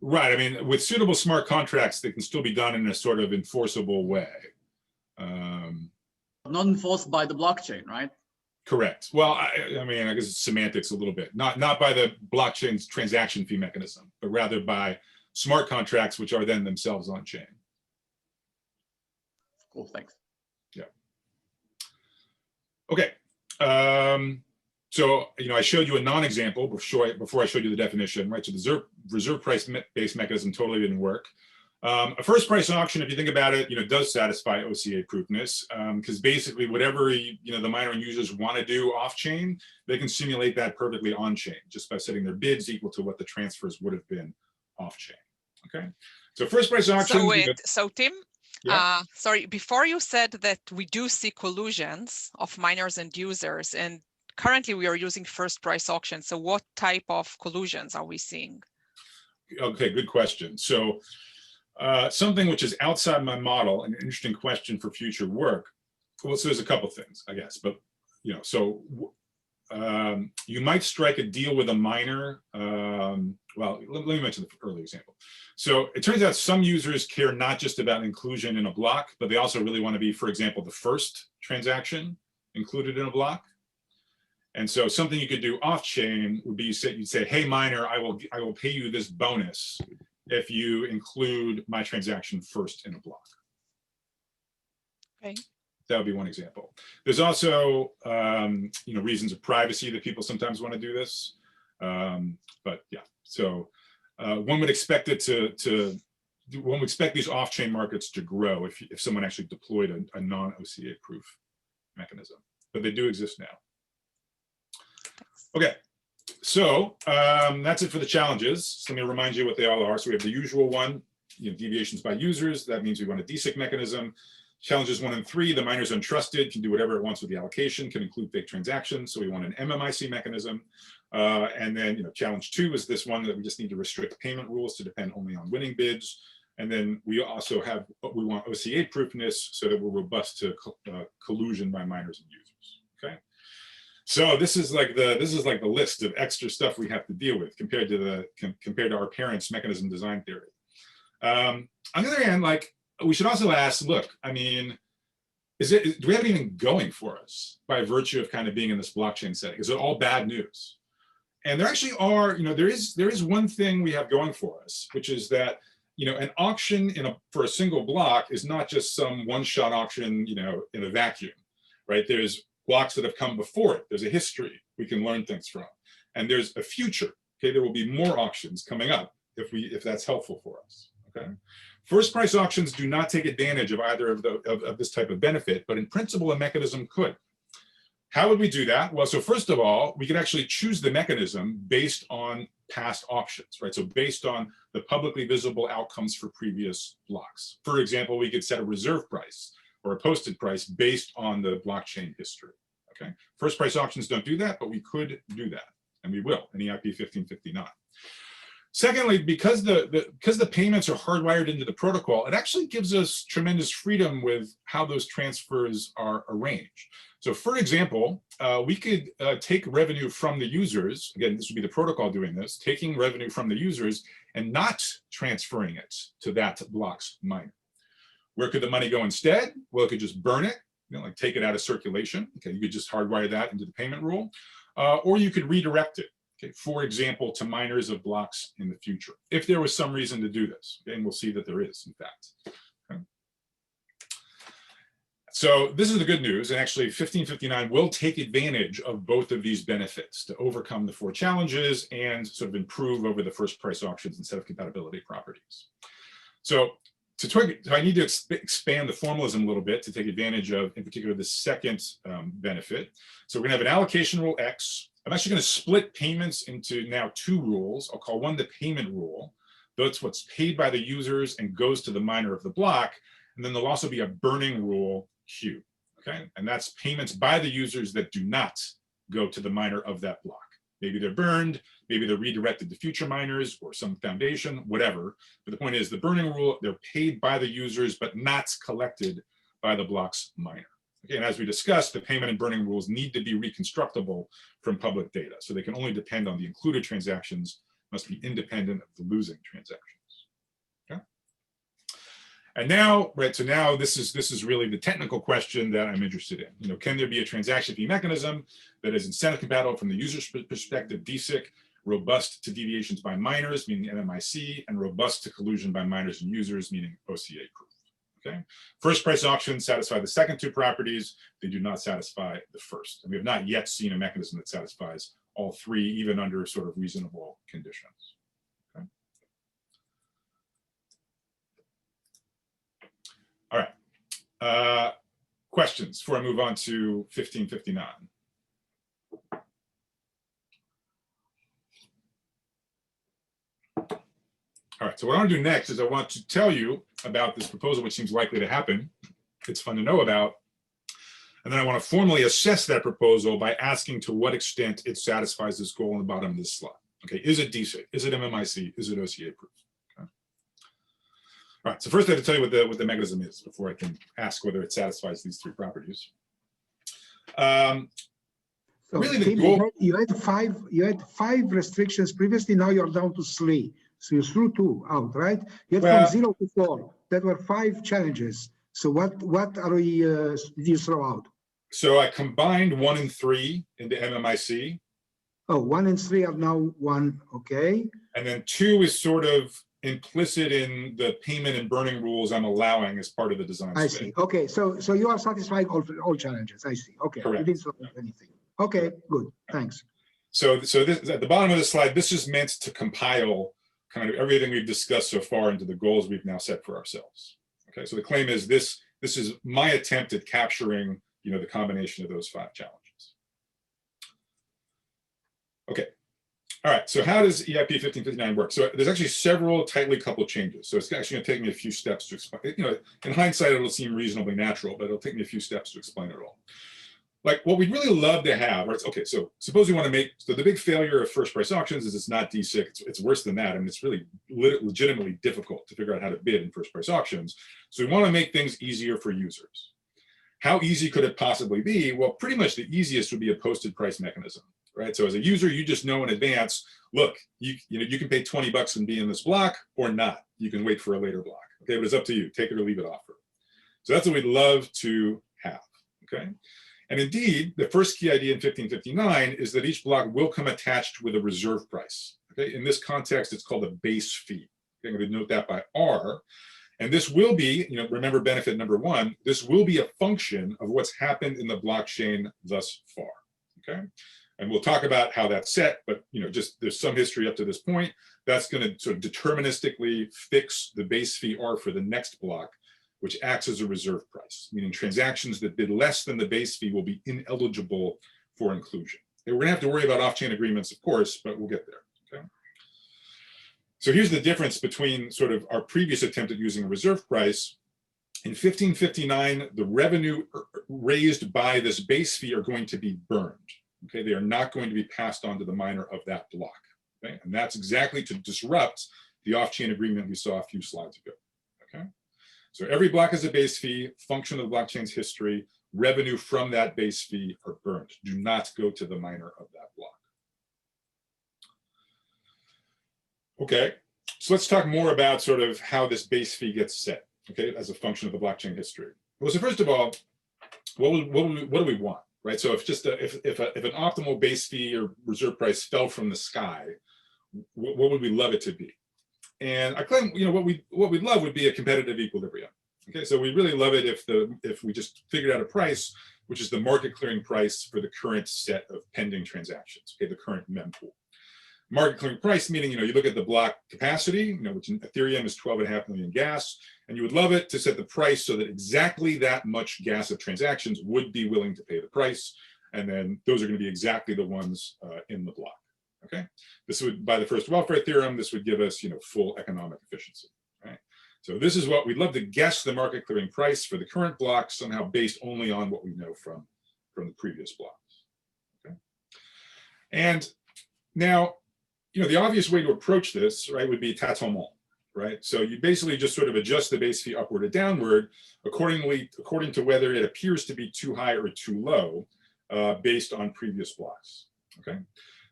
Right. I mean, with suitable smart contracts, they can still be done in a sort of enforceable way. Not enforced by the blockchain, right? Correct. Well, I mean, I guess it's semantics a little bit. Not by the blockchain's transaction fee mechanism, but rather by smart contracts, which are then themselves on chain. Cool. Thanks. Yeah. Okay. So, I showed you a non-example before I showed you the definition, right? So the reserve price-based mechanism totally didn't work. A first price auction, if you think about it, does satisfy OCA proofness, because basically whatever the miner and users want to do off-chain, they can simulate that perfectly on-chain just by setting their bids equal to what the transfers would have been off-chain. Okay, so first price auction. So Tim, yeah. Sorry, before you said that we do see collusions of miners and users, and currently we are using first price auction. So what type of collusions are we seeing? Okay, good question. So something which is outside my model, an interesting question for future work. Well, so there's a couple things, I guess, but so you might strike a deal with a miner. Well, let me mention the early example. So it turns out some users care not just about inclusion in a block, but they also really want to be, for example, the first transaction included in a block. And so something you could do off-chain would be you'd say, hey, miner, I will pay you this bonus if you include my transaction first in a block. Okay. That would be one example. There's also, reasons of privacy that people sometimes want to do this. But yeah, so one would expect it one would expect these off-chain markets to grow if someone actually deployed a non-OCA proof mechanism, but they do exist now. Okay. So that's it for the challenges. So let me remind you what they all are. So we have the usual one, deviations by users. That means we want a DSYNC mechanism. Challenges 1 and 3, the miner's untrusted, can do whatever it wants with the allocation, can include fake transactions. So we want an MMIC mechanism. And then, challenge 2 is this one that we just need to restrict payment rules to depend only on winning bids. And then we also we want OCA proofness so that we're robust to collusion by miners and users. Okay. So this is like the list of extra stuff we have to deal with compared to our parents' mechanism design theory. On the other hand, we should also ask, look, I mean, do we have anything going for us by virtue of kind of being in this blockchain setting? Is it all bad news? And there actually are, there is one thing we have going for us, which is that, an auction for a single block is not just some one-shot auction, in a vacuum, right? There's blocks that have come before it. There's a history we can learn things from, and there's a future. Okay, there will be more auctions coming up if that's helpful for us. Okay, first price auctions do not take advantage of either of this type of benefit, but in principle, a mechanism could. How would we do that? Well, so first of all, we could actually choose the mechanism based on past auctions, right? So based on the publicly visible outcomes for previous blocks. For example, we could set a reserve price or a posted price based on the blockchain history. Okay, first price auctions don't do that, but we could do that, and we will in EIP 1559. Secondly, because the payments are hardwired into the protocol, it actually gives us tremendous freedom with how those transfers are arranged. So for example, we could take revenue from the users. Again, this would be the protocol doing this, taking revenue from the users and not transferring it to that block's miner. Where could the money go instead? Well, it could just burn it, like take it out of circulation. Okay, you could just hardwire that into the payment rule, or you could redirect it. Okay, for example, to miners of blocks in the future, if there was some reason to do this. Okay, and we'll see that there is, in fact. Okay. So this is the good news, and actually 1559 will take advantage of both of these benefits to overcome the 4 challenges and sort of improve over the first price auctions and set of compatibility properties. So I need to expand the formalism a little bit to take advantage of, in particular, the second benefit. So we're going to have an allocation rule X. I'm actually going to split payments into now 2 rules. I'll call one the payment rule. That's what's paid by the users and goes to the miner of the block. And then there'll also be a burning rule Q. Okay, and that's payments by the users that do not go to the miner of that block. Maybe they're burned, maybe they're redirected to future miners or some foundation, whatever. But the point is, the burning rule, they're paid by the users, but not collected by the block's miner. Okay, and as we discussed, the payment and burning rules need to be reconstructible from public data. So they can only depend on the included transactions, must be independent of the losing transactions. Okay. And now, right, so now this is really the technical question that I'm interested in. You know, can there be a transaction fee mechanism that is incentive compatible from the user's perspective, DSIC, robust to deviations by minors, meaning MMIC, and robust to collusion by minors and users, meaning OCA proof. Okay. First price auctions satisfy the second two properties. They do not satisfy the first. And we have not yet seen a mechanism that satisfies all three, even under sort of reasonable conditions. Okay. All right. Questions before I move on to 1559. All right, so what I want to do next is I want to tell you about this proposal, which seems likely to happen. It's fun to know about. And then I want to formally assess that proposal by asking to what extent it satisfies this goal on the bottom of this slide. Okay, is it DSIC? Is it MMIC? Is it OCA proof? Okay. All right, so first I have to tell you what the mechanism is before I can ask whether it satisfies these three properties. So really the Tim, goal, you had five restrictions previously, now you're down to 3. So you threw 2 out, right? You had from 0 to 4. That were 5 challenges. So what are we did you throw out? so I combined 1 and 3 into MMIC. Oh, 1 and 3 are now 1, okay. And then 2 is sort of implicit in the payment and burning rules I'm allowing as part of the design. I see. Okay, so you are satisfying all challenges. I see. Okay, Correct. you didn't throw out anything. Okay, good. Thanks. So this, at the bottom of the slide, this is meant to compile kind of everything we've discussed so far into the goals we've now set for ourselves. Okay, so the claim is this is my attempt at capturing, you know, the combination of those 5 challenges. Okay, all right, so how does EIP 1559 work? So there's actually several tightly coupled changes. So it's actually gonna take me a few steps to explain, you know, in hindsight, it'll seem reasonably natural, but it'll take me a few steps to explain it all. Like what we'd really love to have, right? Okay, so suppose we want to make, so the big failure of first price auctions is it's not DSIC, it's worse than that. I mean, it's really legitimately difficult to figure out how to bid in first price auctions. So we want to make things easier for users. How easy could it possibly be? Well, pretty much the easiest would be a posted price mechanism, right? So as a user, you just know in advance, look, you know, you can pay 20 bucks and be in this block or not. You can wait for a later block. Okay, but it's up to you. Take it or leave it offer. So that's what we'd love to have, okay? And indeed, the first key idea in 1559 is that each block will come attached with a reserve price. Okay, in this context, it's called a base fee. Okay, I'm going to note that by R. And this will be, you know, remember benefit number 1, this will be a function of what's happened in the blockchain thus far. Okay, and we'll talk about how that's set, but you know, just there's some history up to this point. That's going to sort of deterministically fix the base fee R for the next block, which acts as a reserve price, meaning transactions that bid less than the base fee will be ineligible for inclusion. And we're gonna have to worry about off-chain agreements, of course, but we'll get there, okay? So here's the difference between sort of our previous attempt at using a reserve price. In 1559, the revenue raised by this base fee are going to be burned, okay? They are not going to be passed on to the miner of that block, okay? And that's exactly to disrupt the off-chain agreement we saw a few slides ago, okay? So every block has a base fee, function of the blockchain's history, revenue from that base fee are burned. Do not go to the miner of that block. Okay, so let's talk more about sort of how this base fee gets set, okay, as a function of the blockchain history. Well, so first of all, what do we want, right? So if just if an optimal base fee or reserve price fell from the sky, what would we love it to be? And I claim, you know, what we'd love would be a competitive equilibrium. Okay, so we really love it if we just figured out a price, which is the market clearing price for the current set of pending transactions. Okay, the current mempool. Market clearing price meaning, you know, you look at the block capacity, you know, which in Ethereum is 12.5 million gas, and you would love it to set the price so that exactly that much gas of transactions would be willing to pay the price, and then those are going to be exactly the ones in the block. Okay, this would, by the first welfare theorem, this would give us, you know, full economic efficiency. Right. So this is what we'd love to guess the market clearing price for the current block, somehow based only on what we know from the previous blocks. Okay, and now, you know, the obvious way to approach this, right, would be tâtonnement, right? So you basically just sort of adjust the base fee upward or downward according to whether it appears to be too high or too low, based on previous blocks. Okay,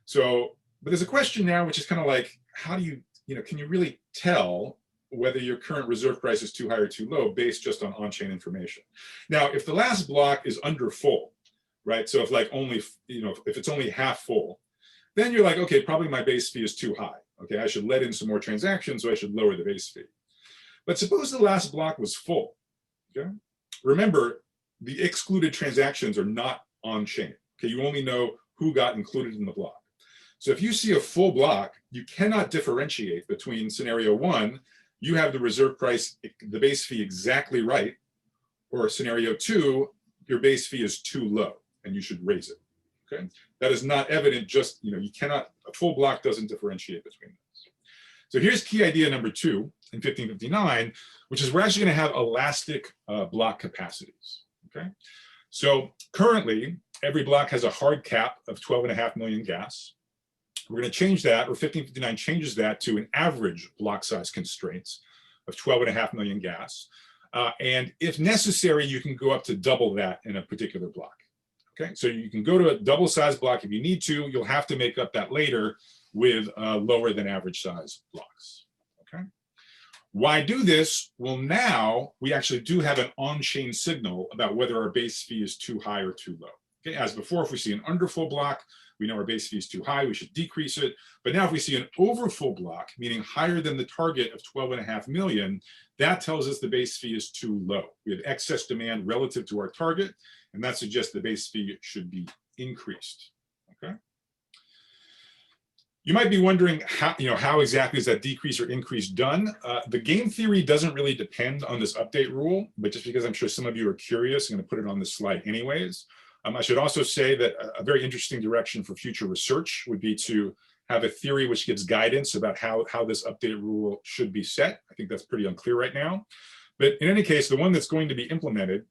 so. But there's a question now, which is kind of like, how do you, can you really tell whether your current reserve price is too high or too low based just on on-chain information? Now, if the last block is under full, right? So if like only, if it's only half full, then you're like, okay, probably my base fee is too high. Okay, I should let in some more transactions, so I should lower the base fee. But suppose the last block was full. Okay, remember, the excluded transactions are not on-chain. Okay, you only know who got included in the block. So if you see a full block, you cannot differentiate between scenario one, you have the reserve price, the base fee exactly right, or scenario two, your base fee is too low and you should raise it. Okay, that is not evident. Just, you cannot, a full block doesn't differentiate between those. So here's key idea number 2 in 1559, which is we're actually going to have elastic block capacities. Okay, so currently every block has a hard cap of 12.5 million gas. We're going to change that, or 1559 changes that to an average block size constraints of 12.5 million gas. And if necessary, you can go up to double that in a particular block. Okay, so you can go to a double size block if you need to. You'll have to make up that later with lower than average size blocks. Okay, why do this? Well, now we actually do have an on-chain signal about whether our base fee is too high or too low. Okay, as before, if we see an underfull block, we know our base fee is too high, we should decrease it. But now if we see an overfull block, meaning higher than the target of 12.5 million, that tells us the base fee is too low. We have excess demand relative to our target, and that suggests the base fee should be increased. Okay. You might be wondering how exactly is that decrease or increase done? The game theory doesn't really depend on this update rule, but just because I'm sure some of you are curious, I'm going to put it on this slide anyways. I should also say that a very interesting direction for future research would be to have a theory which gives guidance about how this update rule should be set. I think that's pretty unclear right now. But in any case, the one that's going to be implemented,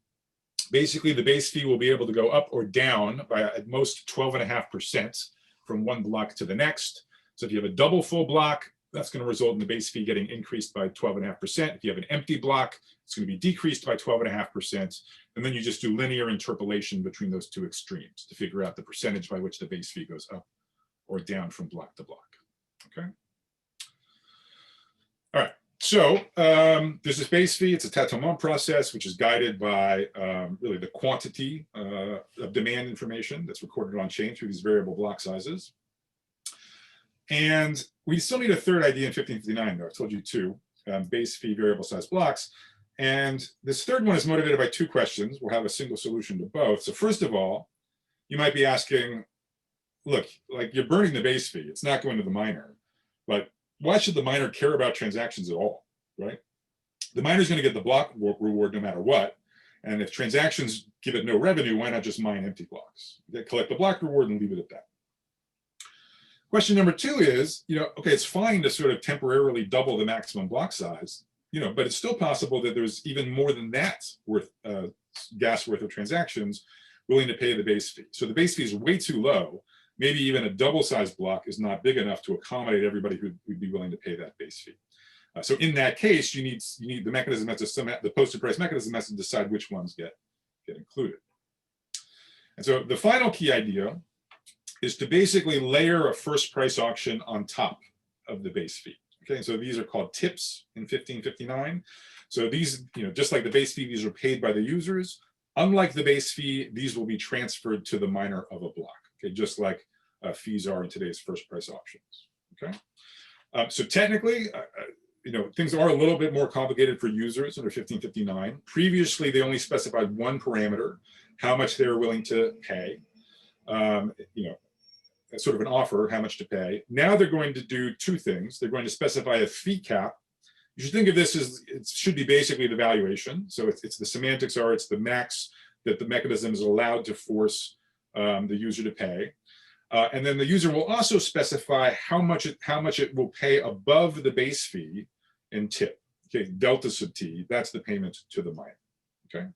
basically the base fee will be able to go up or down by at most 12.5% from one block to the next. So if you have a double full block, that's going to result in the base fee getting increased by 12.5%. If you have an empty block, it's going to be decreased by 12.5%. And then you just do linear interpolation between those two extremes to figure out the percentage by which the base fee goes up or down from block to block. Okay. All right. So there's this base fee. It's a tâtonnement process, which is guided by really the quantity of demand information that's recorded on chain through these variable block sizes. And we still need a third idea in 1559, though. I told you two, base fee, variable size blocks. And this third one is motivated by two questions. We'll have a single solution to both. So first of all, you might be asking, look, like you're burning the base fee. It's not going to the miner. But why should the miner care about transactions at all, right? The miner's going to get the block reward no matter what. And if transactions give it no revenue, why not just mine empty blocks? They collect the block reward and leave it at that. Question number 2 is, okay, it's fine to sort of temporarily double the maximum block size, but it's still possible that there's even more than that gas worth of transactions willing to pay the base fee. So the base fee is way too low. Maybe even a double-sized block is not big enough to accommodate everybody who would be willing to pay that base fee. So in that case, you need the mechanism the posted price mechanism has to decide which ones get included. And so the final key idea is to basically layer a first price auction on top of the base fee. Okay, so these are called tips in 1559. So these, just like the base fee, these are paid by the users. Unlike the base fee, these will be transferred to the miner of a block. Okay, just like fees are in today's first price auctions. Okay, so technically, things are a little bit more complicated for users under 1559. Previously, they only specified one parameter, how much they were willing to pay. Sort of an offer, how much to pay. Now they're going to do two things. They're going to specify a fee cap. You should think of this as, it should be basically the valuation. So it's the semantics are, it's the max that the mechanism is allowed to force the user to pay. And then the user will also specify how much it will pay above the base fee in tip. Okay, delta sub t, that's the payment to the miner. Okay.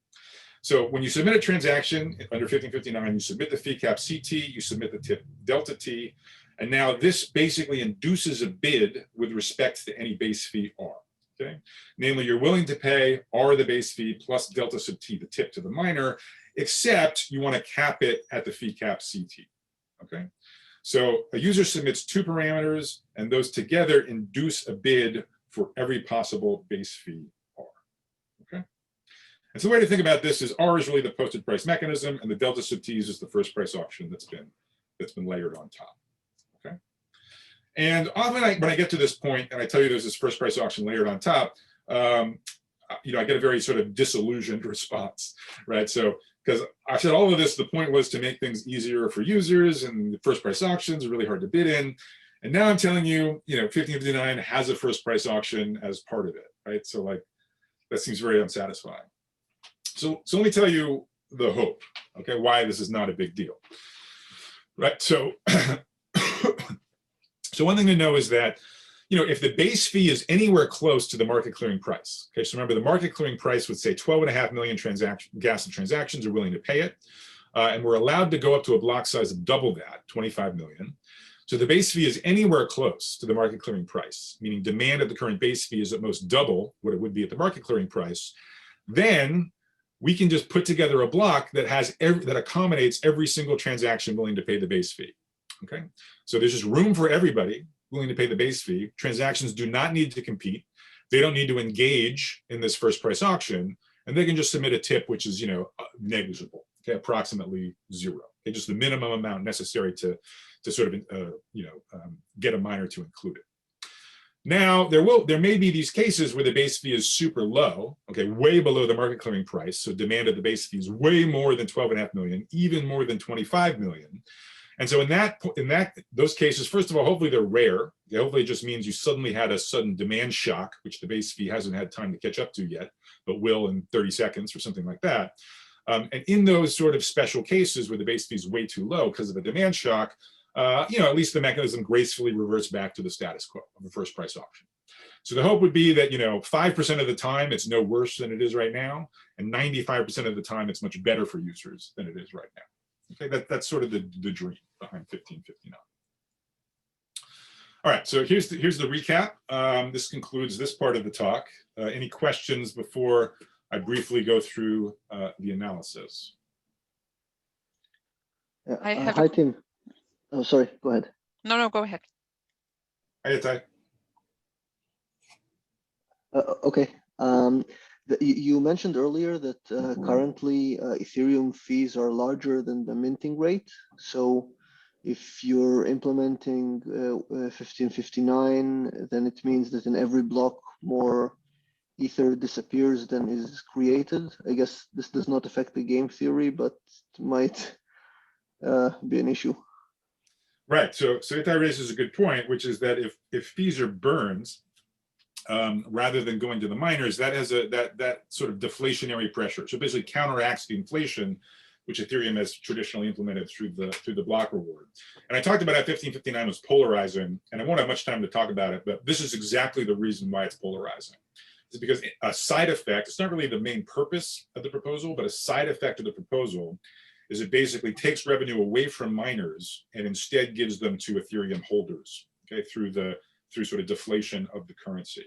So when you submit a transaction under 1559, you submit the fee cap CT, you submit the tip delta T, and now this basically induces a bid with respect to any base fee R. Okay, namely, you're willing to pay R the base fee plus delta sub T the tip to the miner, except you want to cap it at the fee cap CT. Okay, So a user submits 2 parameters, and those together induce a bid for every possible base fee R. Okay. And so the way to think about this is R is really the posted price mechanism, and the delta sub t is the first price auction that's been layered on top. Okay. And often when I get to this point and I tell you there's this first price auction layered on top, you know, I get a very sort of disillusioned response, right? So, because I said all of this, the point was to make things easier for users, and the first price auctions are really hard to bid in. And now I'm telling you, you know, 1559 has a first price auction as part of it, right? So like, that seems very unsatisfying. So let me tell you the hope, okay, why this is not a big deal, right? So, so one thing to know is that, you know, if the base fee is anywhere close to the market clearing price, okay, so remember the market clearing price would say 12.5 million gas and transactions are willing to pay it, and we're allowed to go up to a block size of double that, 25 million. So the base fee is anywhere close to the market clearing price, meaning demand at the current base fee is at most double what it would be at the market clearing price. Then we can just put together a block that has that accommodates every single transaction willing to pay the base fee. Okay, so there's just room for everybody willing to pay the base fee. Transactions do not need to compete. They don't need to engage in this first price auction, and they can just submit a tip, which is, you know, negligible, okay, approximately 0. Okay, just the minimum amount necessary to sort of, get a miner to include it. Now, there may be these cases where the base fee is super low, okay, way below the market clearing price. So demand of the base fee is way more than 12.5 million, even more than 25 million. And so in those cases, first of all, hopefully they're rare. Okay, hopefully it just means you suddenly had a sudden demand shock, which the base fee hasn't had time to catch up to yet, but will in 30 seconds or something like that. And in those sort of special cases where the base fee is way too low because of a demand shock, you know, at least the mechanism gracefully reverts back to the status quo of the first price auction. So the hope would be that, you know, 5% of the time it's no worse than it is right now, and 95% of the time it's much better for users than it is right now. Okay, that's sort of the dream behind 1559. All right, so here's the recap. This concludes this part of the talk. Any questions before I briefly go through the analysis? Hi, Tim. Oh, sorry, go ahead. No, go ahead. Hi, Itai. Okay. You mentioned earlier that currently Ethereum fees are larger than the minting rate. So if you're implementing 1559, then it means that in every block more Ether disappears than is created. I guess this does not affect the game theory, but it might be an issue. Right. So Itai raises a good point, which is that if fees are burned, rather than going to the miners, that has that sort of deflationary pressure. So basically counteracts the inflation, which Ethereum has traditionally implemented through the block reward. And I talked about how 1559 was polarizing, and I won't have much time to talk about it, but this is exactly the reason why it's polarizing. It's because a side effect, it's not really the main purpose of the proposal, but a side effect of the proposal is it basically takes revenue away from miners and instead gives them to Ethereum holders, okay, through sort of deflation of the currency.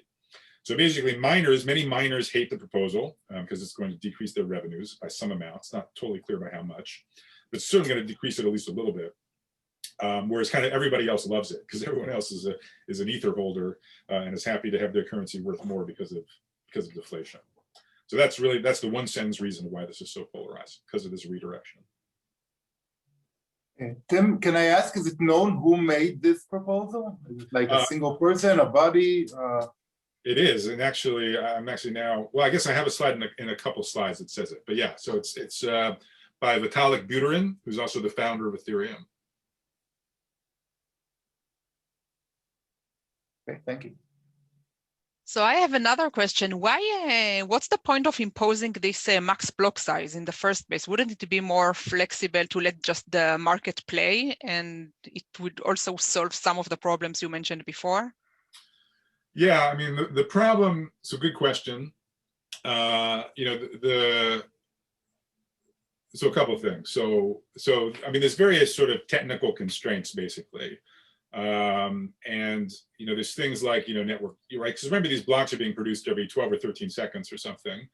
So basically many miners hate the proposal because it's going to decrease their revenues by some amount. It's not totally clear by how much, but it's certainly going to decrease it at least a little bit. Whereas kind of everybody else loves it because everyone else is an Ether holder and is happy to have their currency worth more because of deflation. So that's the one sentence reason why this is so polarized, because of this redirection. Tim, can I ask, is it known who made this proposal? Is it like a single person, a body? It is, and actually, I'm actually now, well, I guess I have a slide in a couple slides that says it, but yeah, so it's by Vitalik Buterin, who's also the founder of Ethereum. Okay, thank you. So I have another question. Why? What's the point of imposing this max block size in the first place? Wouldn't it be more flexible to let just the market play, and it would also solve some of the problems you mentioned before? Yeah, I mean the problem. So good question. You know so a couple of things. So I mean there's various sort of technical constraints basically. And you know there's things like network, right? Because remember these blocks are being produced every 12 or 13 seconds or something,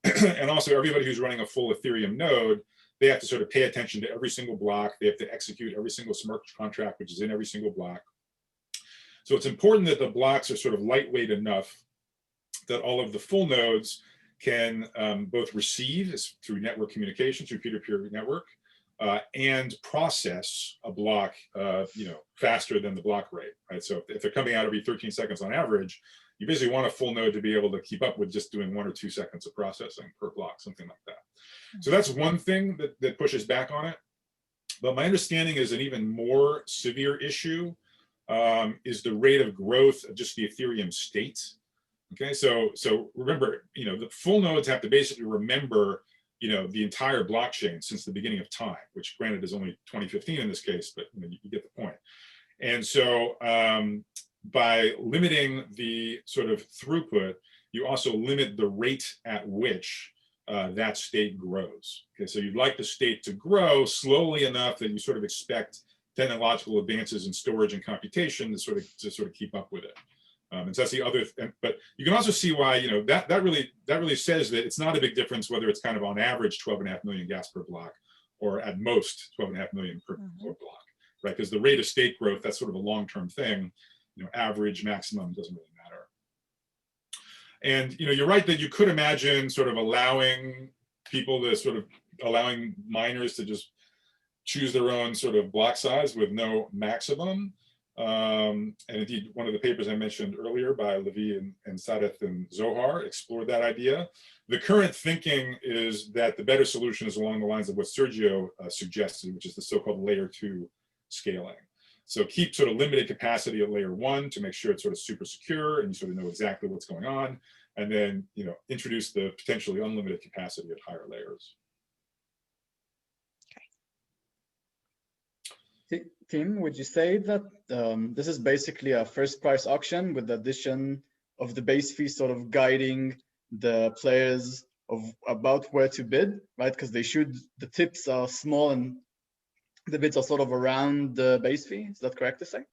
and also everybody who's running a full Ethereum node, they have to sort of pay attention to every single block. They have to execute every single smart contract, which is in every single block. So it's important that the blocks are sort of lightweight enough that all of the full nodes can both receive through network communication, through peer-to-peer network, and process a block, faster than the block rate, right? So if they're coming out every 13 seconds on average, you basically want a full node to be able to keep up with just doing 1 or 2 seconds of processing per block, something like that. So that's one thing that pushes back on it. But my understanding is an even more severe issue is the rate of growth of just the Ethereum state. Okay, so remember, the full nodes have to basically remember, the entire blockchain since the beginning of time, which granted is only 2015 in this case, but you get the point. And so by limiting the sort of throughput, you also limit the rate at which that state grows. Okay, so you'd like the state to grow slowly enough that you sort of expect technological advances in storage and computation to sort of keep up with it. And so that's the other thing. But you can also see why, that really says that it's not a big difference whether it's kind of on average 12.5 million gas per block or at most 12.5 million per block, right? Because the rate of state growth, that's sort of a long-term thing. Average, maximum doesn't really matter. And you're right that you could imagine sort of allowing miners to just choose their own sort of block size with no maximum. And indeed, one of the papers I mentioned earlier by Levy and Sadeth and Zohar explored that idea. The current thinking is that the better solution is along the lines of what Sergio suggested, which is the so-called layer 2 scaling. So keep sort of limited capacity at layer 1 to make sure it's sort of super secure and you sort of know exactly what's going on. And then, introduce the potentially unlimited capacity at higher layers. Tim, would you say that this is basically a first price auction with the addition of the base fee sort of guiding the players about where to bid, right? Because the tips are small and the bids are sort of around the base fee. Is that correct to say?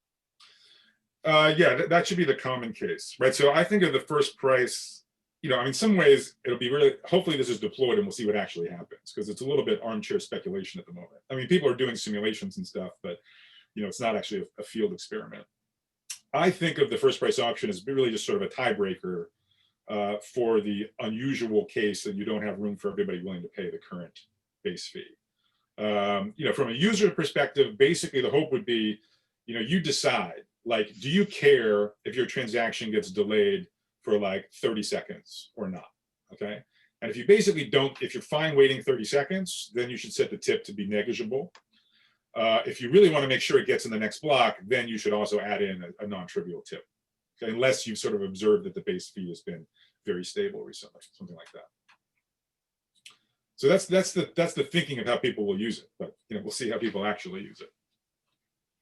Yeah, that should be the common case, right? So I think of the first price, in some ways it'll be really, hopefully this is deployed and we'll see what actually happens, because it's a little bit armchair speculation at the moment. People are doing simulations and stuff, but it's not actually a field experiment. I think of the first price auction as really just sort of a tiebreaker for the unusual case that you don't have room for everybody willing to pay the current base fee. From a user perspective, basically the hope would be, you decide, like, do you care if your transaction gets delayed for like 30 seconds or not? Okay. And if you basically if you're fine waiting 30 seconds, then you should set the tip to be negligible. If you really want to make sure it gets in the next block, then you should also add in a non-trivial tip, okay? Unless you've sort of observed that the base fee has been very stable recently, something like that. So that's the thinking of how people will use it, but we'll see how people actually use it.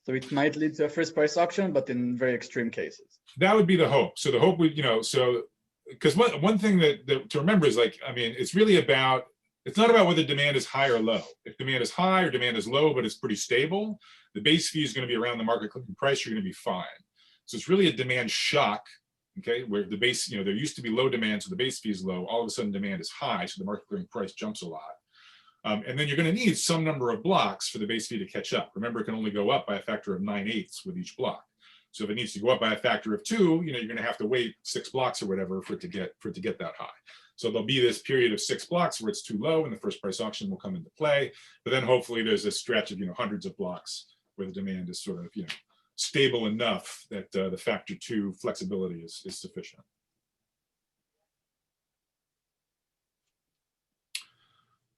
So it might lead to a first price auction, but in very extreme cases. That would be the hope. So the hope would, because one thing that to remember is it's really about, it's not about whether demand is high or low. If demand is high or demand is low, but it's pretty stable, the base fee is going to be around the market clearing price, you're going to be fine. So it's really a demand shock, okay, where the base, there used to be low demand, so the base fee is low. All of a sudden demand is high, so the market clearing price jumps a lot. And then you're going to need some number of blocks for the base fee to catch up. Remember, it can only go up by a factor of 9/8 with each block. So if it needs to go up by a factor of 2, you're going to have to wait 6 blocks or whatever for it to get that high. So there'll be this period of 6 blocks where it's too low and the first price auction will come into play. But then hopefully there's a stretch of hundreds of blocks where the demand is sort of stable enough that the factor 2 flexibility is sufficient.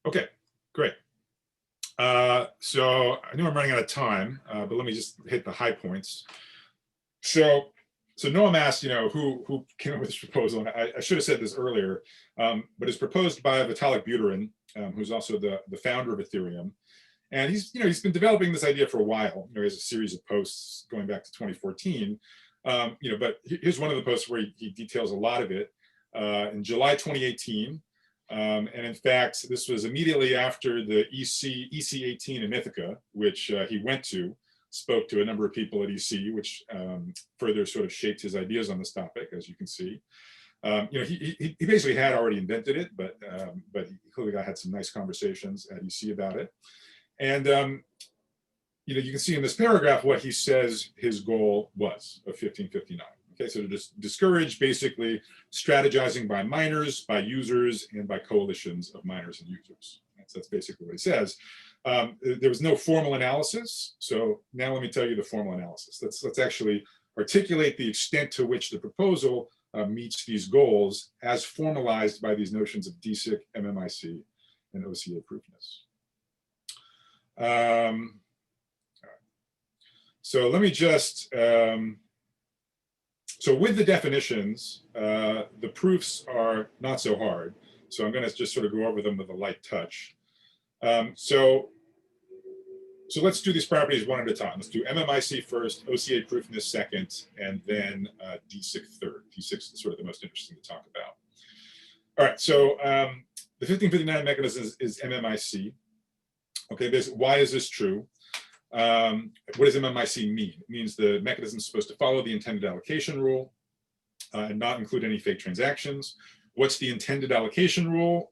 Okay, great. So I know I'm running out of time, but let me just hit the high points. So Noam asked, who came up with this proposal. And I should have said this earlier, but it's proposed by Vitalik Buterin, who's also the founder of Ethereum. And he's been developing this idea for a while. He has a series of posts going back to 2014. But here's one of the posts where he details a lot of it. In July 2018, and in fact, this was immediately after the EC18 in Ithaca, which he went to, spoke to a number of people at EC, which further sort of shaped his ideas on this topic, as you can see. He basically had already invented it, but he clearly had some nice conversations at UC about it. And you can see in this paragraph what he says his goal was of 1559. Okay, so to just discourage basically strategizing by miners, by users, and by coalitions of miners and users. So that's basically what he says. There was no formal analysis. So now let me tell you the formal analysis. Let's actually articulate the extent to which the proposal meets these goals as formalized by these notions of DSIC, MMIC, and OCA proofness. So let me just, so with the definitions, the proofs are not so hard. So I'm going to just sort of go over them with a light touch. So let's do these properties one at a time. Let's do MMIC first, OCA proofness second, and then DSIC third. DSIC is sort of the most interesting to talk about. All right, so the 1559 mechanism is MMIC. Okay, why is this true? What does MMIC mean? It means the mechanism is supposed to follow the intended allocation rule and not include any fake transactions. What's the intended allocation rule?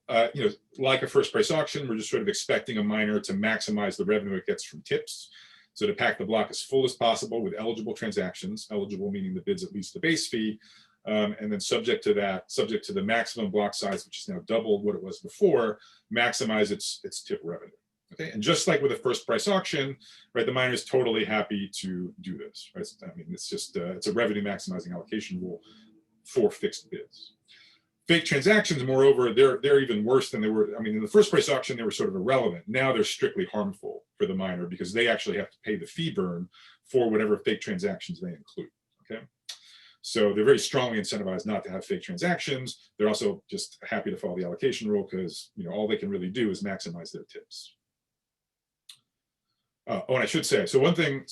Like a first price auction, we're just sort of expecting a miner to maximize the revenue it gets from tips. So to pack the block as full as possible with eligible transactions, eligible meaning the bids at least the base fee, and then subject to the maximum block size, which is now doubled what it was before, maximize its tip revenue. Okay, and just like with a first price auction, right, the miner is totally happy to do this. Right? I mean, it's just it's a revenue maximizing allocation rule for fixed bids. Fake transactions, moreover, they're even worse than they were. I mean, in the first price auction, they were sort of irrelevant. Now they're strictly harmful for the miner because they actually have to pay the fee burn for whatever fake transactions they include. Okay, so they're very strongly incentivized not to have fake transactions. They're also just happy to follow the allocation rule because all they can really do is maximize their tips. Oh, and I should say, one thing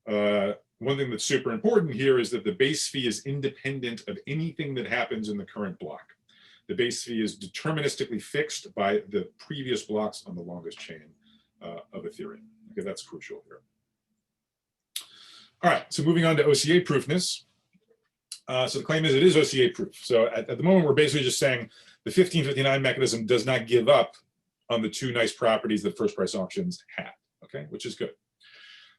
that's super important here is that the base fee is independent of anything that happens in the current block. The base fee is deterministically fixed by the previous blocks on the longest chain of Ethereum. Okay, that's crucial here. All right, so moving on to OCA proofness. So the claim is it is OCA proof. So at the moment, we're basically just saying the 1559 mechanism does not give up on the two nice properties that first price auctions had. Okay, which is good.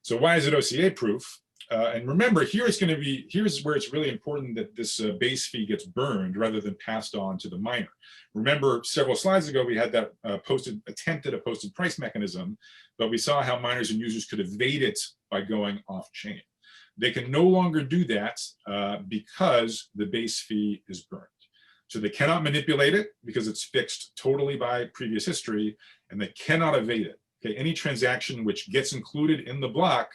So why is it OCA proof? And remember, here's where it's really important that this base fee gets burned rather than passed on to the miner. Remember, several slides ago, we had that attempted a posted price mechanism, but we saw how miners and users could evade it by going off chain. They can no longer do that because the base fee is burned. So they cannot manipulate it because it's fixed totally by previous history, and they cannot evade it. Okay, any transaction which gets included in the block,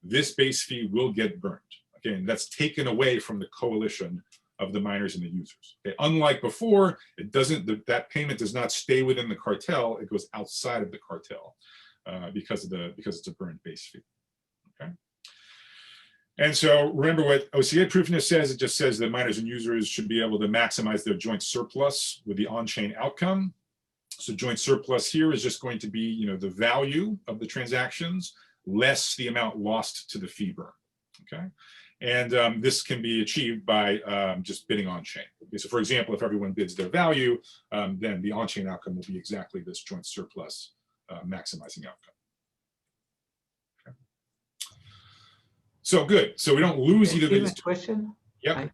this base fee will get burned. Okay, and that's taken away from the coalition of the miners and the users. Okay, unlike before, it doesn't. That payment does not stay within the cartel; it goes outside of the cartel because it's a burned base fee. Okay, and so remember what OCA proofness says. It just says that miners and users should be able to maximize their joint surplus with the on-chain outcome. So joint surplus here is just going to be, the value of the transactions less the amount lost to the fee burn. Okay, and this can be achieved by just bidding on chain. Okay, so for example, if everyone bids their value, then the on-chain outcome will be exactly this joint surplus maximizing outcome. Okay. So good. So we don't lose either of these. Question. Yep.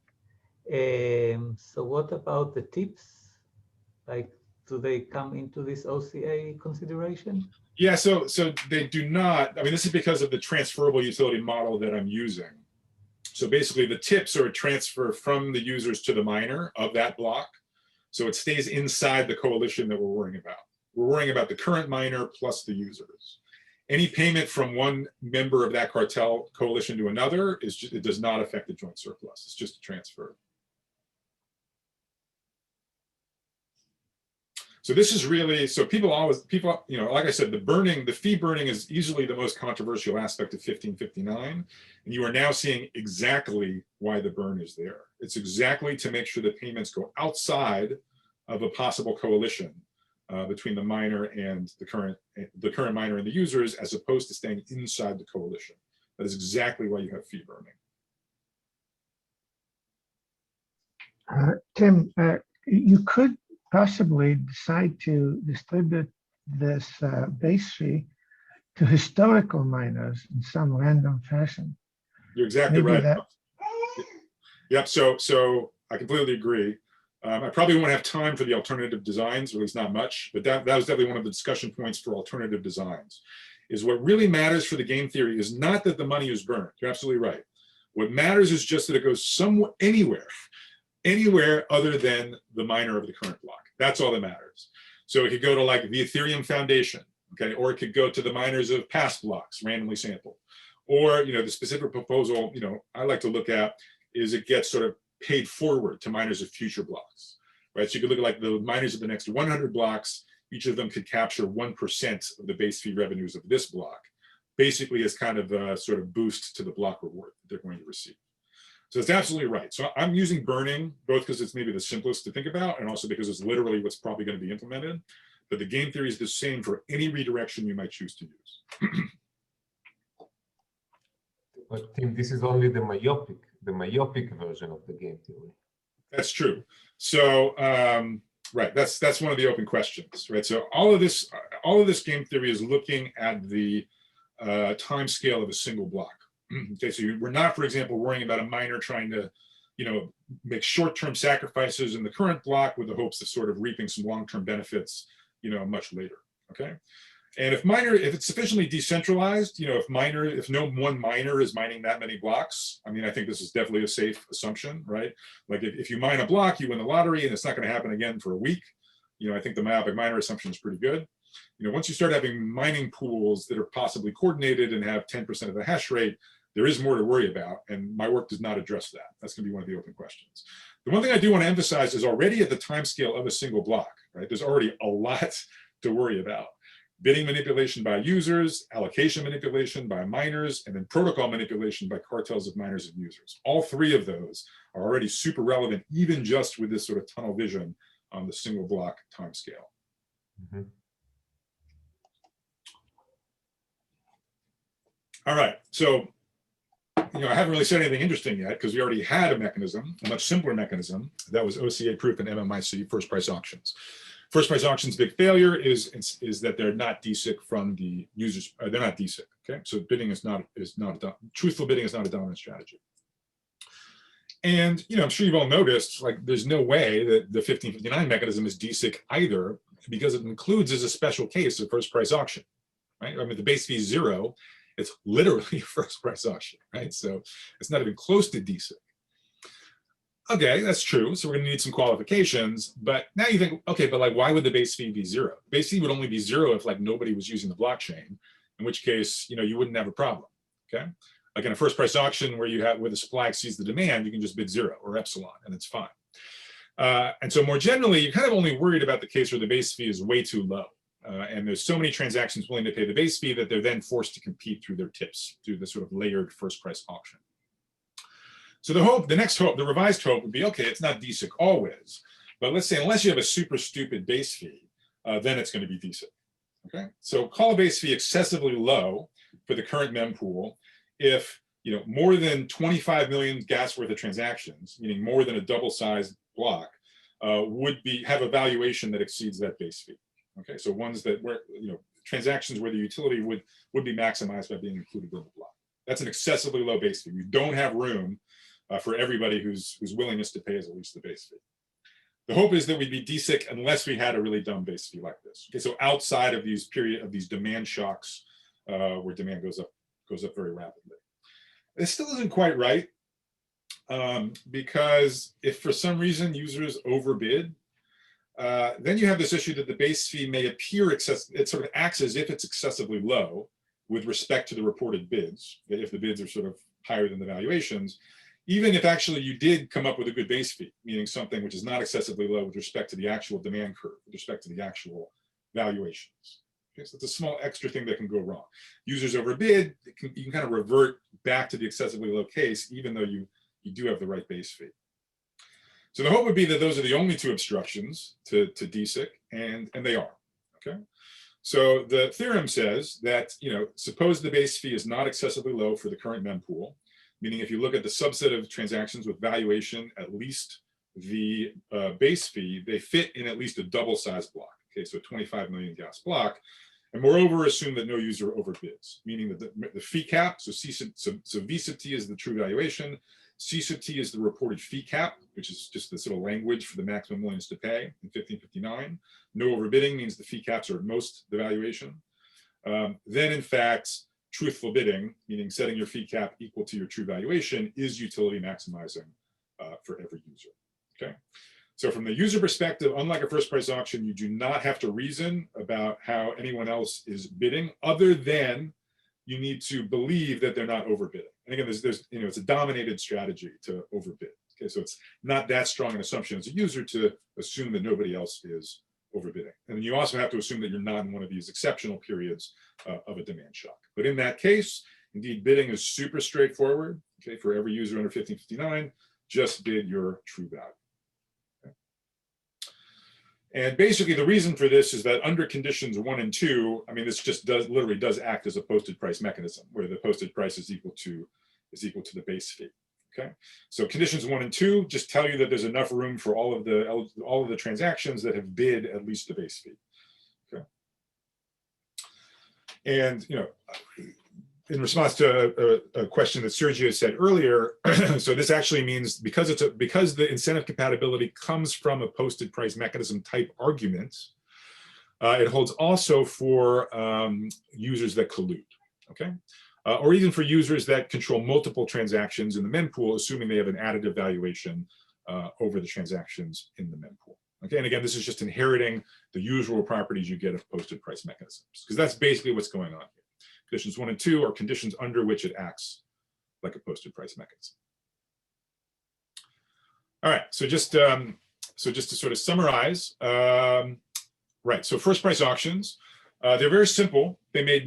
So what about the tips? Like, do they come into this OCA consideration? Yeah, so they do not. I mean, this is because of the transferable utility model that I'm using. So basically, the tips are a transfer from the users to the miner of that block. So it stays inside the coalition that we're worrying about. We're worrying about the current miner plus the users. Any payment from one member of that cartel coalition to another it does not affect the joint surplus. It's just a transfer. So this is really, so people, like I said, the fee burning is easily the most controversial aspect of 1559. And you are now seeing exactly why the burn is there. It's exactly to make sure that payments go outside of a possible coalition between the miner and the current miner and the users, as opposed to staying inside the coalition. That is exactly why you have fee burning. Tim, you could possibly decide to distribute this base fee to historical miners in some random fashion. You're exactly Maybe right. that. Yep. So I completely agree. I probably won't have time for the alternative designs, or at least not much, but that was definitely one of the discussion points for alternative designs. Is what really matters for the game theory is not that the money is burned. You're absolutely right. What matters is just that it goes somewhere, anywhere other than the miner of the current block. That's all that matters. So it could go to like the Ethereum Foundation, okay, or it could go to the miners of past blocks, randomly sampled, or the specific proposal I like to look at is it gets sort of paid forward to miners of future blocks, right? So you could look at like the miners of the next 100 blocks. Each of them could capture 1% of the base fee revenues of this block, basically as kind of a sort of boost to the block reward that they're going to receive. So it's absolutely right. So I'm using burning both because it's maybe the simplest to think about and also because it's literally what's probably going to be implemented. But the game theory is the same for any redirection you might choose to use. But Tim, this is only the myopic version of the game theory. That's true. So right, that's one of the open questions, right? So all of this game theory is looking at the time scale of a single block. Okay, so we're not, for example, worrying about a miner trying to, make short-term sacrifices in the current block with the hopes of sort of reaping some long-term benefits, much later. Okay, and if it's sufficiently decentralized, if no one miner is mining that many blocks, I mean, I think this is definitely a safe assumption, right? Like if you mine a block, you win the lottery, and it's not going to happen again for a week. I think the myopic miner assumption is pretty good. Once you start having mining pools that are possibly coordinated and have 10% of the hash rate, there is more to worry about, and my work does not address that. That's going to be one of the open questions. The one thing I do want to emphasize is already at the time scale of a single block, right? There's already a lot to worry about. Bidding manipulation by users, allocation manipulation by miners, and then protocol manipulation by cartels of miners and users. All three of those are already super relevant, even just with this sort of tunnel vision on the single block time scale. Mm-hmm. All right, so I haven't really said anything interesting yet because we already had a mechanism, a much simpler mechanism, that was OCA proof and MMIC, first price auctions. First price auctions' big failure is that they're not DSIC from the users. They're not DSIC. Okay, so bidding is not truthful bidding is not a dominant strategy. And I'm sure you've all noticed, like, there's no way that the 1559 mechanism is DSIC either, because it includes as a special case a first price auction, right? I mean, the base fee is 0. It's literally a first price auction, right? So it's not even close to DSIC. Okay, that's true. So we're going to need some qualifications. But now you think, okay, but like, why would the base fee be 0? Base fee would only be 0 if like nobody was using the blockchain, in which case, you wouldn't have a problem. Okay, like in a first price auction where where the supply exceeds the demand, you can just bid 0 or epsilon, and it's fine. And so more generally, you're kind of only worried about the case where the base fee is way too low. And there's so many transactions willing to pay the base fee that they're then forced to compete through their tips, through the sort of layered first price auction. So the revised hope would be, okay, it's not DSIC always, but let's say unless you have a super stupid base fee, then it's going to be DSIC. Okay, so call a base fee excessively low for the current mempool if more than 25 million gas worth of transactions, meaning more than a double-sized block, would have a valuation that exceeds that base fee. Okay, so ones that where transactions where the utility would be maximized by being included in the block. That's an excessively low base fee. We don't have room for everybody whose willingness to pay is at least the base fee. The hope is that we'd be DSIC unless we had a really dumb base fee like this. Okay, so outside of these demand shocks where demand goes up very rapidly. This still isn't quite right because if for some reason users overbid, then you have this issue that the base fee may appear excessive. It sort of acts as if it's excessively low with respect to the reported bids, if the bids are sort of higher than the valuations, even if actually you did come up with a good base fee, meaning something which is not excessively low with respect to the actual demand curve, with respect to the actual valuations. Okay, so it's a small extra thing that can go wrong. Users overbid, you can kind of revert back to the excessively low case, even though you do have the right base fee. So the hope would be that those are the only two obstructions to DSIC, and they are. Okay, so the theorem says that suppose the base fee is not excessively low for the current mempool, meaning if you look at the subset of transactions with valuation at least the base fee, they fit in at least a double size block. Okay, so a 25 million gas block. And moreover, assume that no user overbids, meaning that the fee cap, so V sub t is the true valuation, C sub t is the reported fee cap, which is just the sort of language for the maximum willingness to pay in 1559. No overbidding means the fee caps are at most the valuation. Then in fact, truthful bidding, meaning setting your fee cap equal to your true valuation, is utility maximizing for every user, okay? So from the user perspective, unlike a first price auction, you do not have to reason about how anyone else is bidding, other than you need to believe that they're not overbidding. And again, it's a dominated strategy to overbid. Okay, so it's not that strong an assumption as a user to assume that nobody else is overbidding. And you also have to assume that you're not in one of these exceptional periods of a demand shock. But in that case, indeed, bidding is super straightforward. Okay, for every user under 1559, just bid your true value. And basically the reason for this is that under conditions 1 and 2, I mean, this just literally does act as a posted price mechanism where the posted price is equal to the base fee. Okay, so conditions 1 and 2 just tell you that there's enough room for all of the transactions that have bid at least the base fee. Okay, and in response to a question that Sergio said earlier, so this actually means because the incentive compatibility comes from a posted price mechanism type argument, it holds also for users that collude, okay? Or even for users that control multiple transactions in the mempool, assuming they have an additive valuation over the transactions in the mempool. Okay, and again, this is just inheriting the usual properties you get of posted price mechanisms, because that's basically what's going on here. Conditions 1 and 2 are conditions under which it acts like a posted price mechanism. All right, so just to sort of summarize, right? So first price auctions, they're very simple. They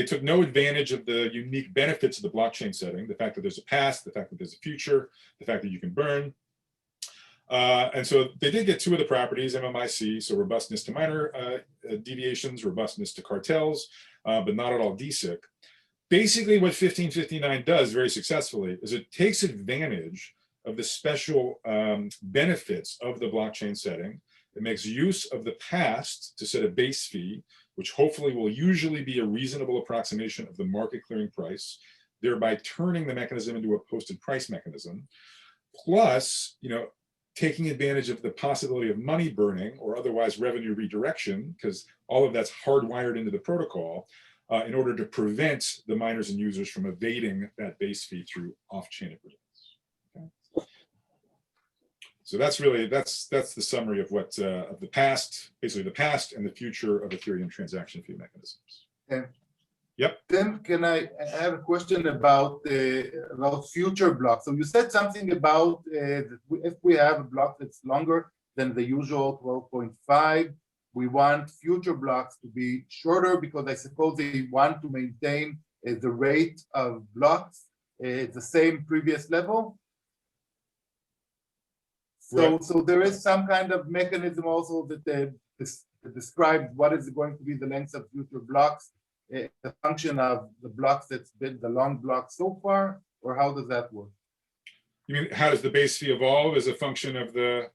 took no advantage of the unique benefits of the blockchain setting, the fact that there's a past, the fact that there's a future, the fact that you can burn. And so they did get 2 of the properties, MMIC, so robustness to minor deviations, robustness to cartels, but not at all DSIC. Basically what 1559 does very successfully is it takes advantage of the special benefits of the blockchain setting. It makes use of the past to set a base fee, which hopefully will usually be a reasonable approximation of the market clearing price, thereby turning the mechanism into a posted price mechanism. Plus, taking advantage of the possibility of money burning or otherwise revenue redirection, because all of that's hardwired into the protocol in order to prevent the miners and users from evading that base fee through off-chain agreements. Okay. So that's the summary of what of the past, basically the past and the future of Ethereum transaction fee mechanisms. Okay. Yep. Then can I have a question about future blocks? So you said something about that if we have a block that's longer than the usual 12.5, we want future blocks to be shorter because I suppose they want to maintain the rate of blocks at the same previous level. So, right. So there is some kind of mechanism also that describes what is going to be the length of future blocks. A function of the blocks that's been the long block so far, or how does that work? You mean how does the base fee evolve as a function of the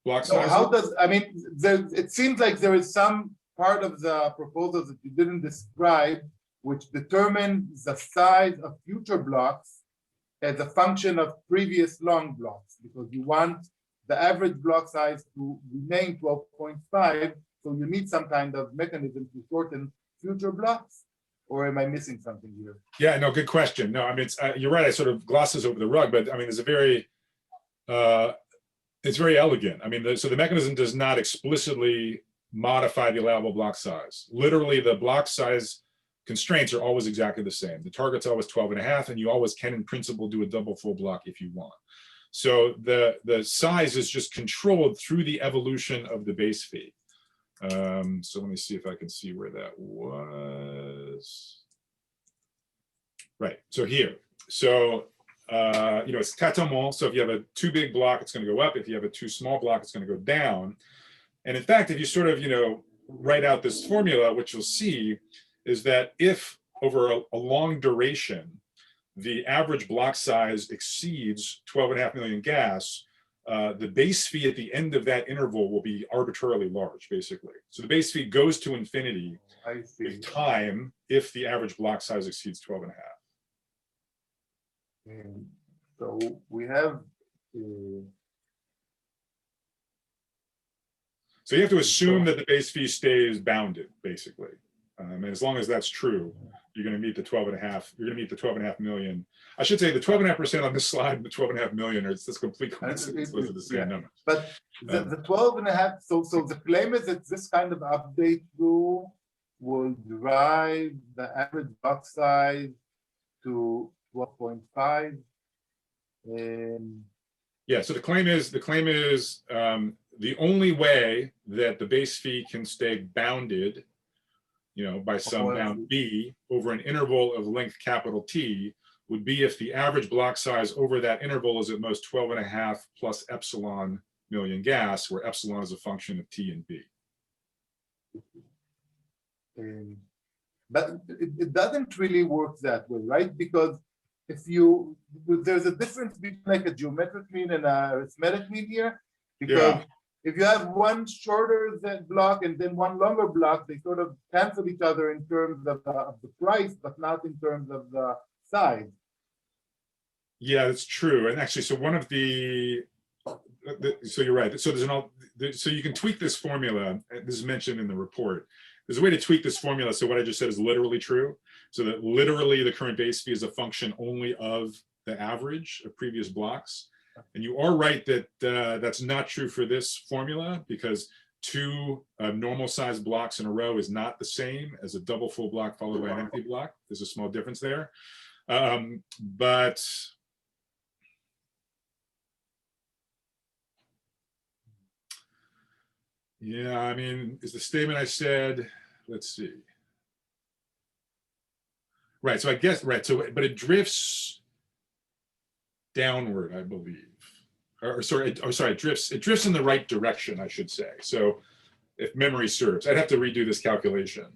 block size? So how does, I mean, it seems like there is some part of the proposal that you didn't describe, which determines the size of future blocks as a function of previous long blocks, because you want the average block size to remain 12.5, so you need some kind of mechanism to shorten future blocks, or am I missing something here? Yeah, no, good question. No, I mean, you're right. I sort of glosses over the rug, but I mean, it's very elegant. I mean, so the mechanism does not explicitly modify the allowable block size. Literally, the block size constraints are always exactly the same. The target's always 12.5, and you always can, in principle, do a double full block if you want. So the size is just controlled through the evolution of the base fee. So let me see if I can see where that was. Right, so here. So, it's tâtonnement. So if you have a too big block, it's going to go up. If you have a too small block, it's going to go down. And in fact, if you sort of, write out this formula, what you'll see is that if over a long duration, the average block size exceeds 12.5 million gas, the base fee at the end of that interval will be arbitrarily large, basically. So the base fee goes to infinity with time if the average block size exceeds 12 and a half. And so we have. So you have to assume that the base fee stays bounded, basically. And as long as that's true, you're going to meet the 12 and a half. You're going to meet the 12.5 million. I should say the 12.5% on this slide and the 12.5 million are it's this complete coincidence. Those are the same numbers. But the 12.5. So the claim is that this kind of update rule will drive the average block size to 12.5. And yeah. So the claim is the only way that the base fee can stay bounded, by some bound B over an interval of length capital T would be if the average block size over that interval is at most 12.5 plus epsilon million gas, where epsilon is a function of T and B. But it doesn't really work that way, right? Because there's a difference between like a geometric mean and a arithmetic mean here, because if you have one shorter block and then one longer block, they sort of cancel each other in terms of the price, but not in terms of the size. Yeah, that's true. And actually, so one of so you're right. So so you can tweak this formula. This is mentioned in the report. There's a way to tweak this formula. So what I just said is literally true. So that literally the current base fee is a function only of the average of previous blocks. And you are right that that's not true for this formula, because two normal sized blocks in a row is not the same as a double full block followed by an empty block. There's a small difference there. But yeah, I mean, is the statement I said, let's see. Right, so I guess, right, so, but it drifts downward, I believe. It drifts in the right direction, I should say. So if memory serves, I'd have to redo this calculation.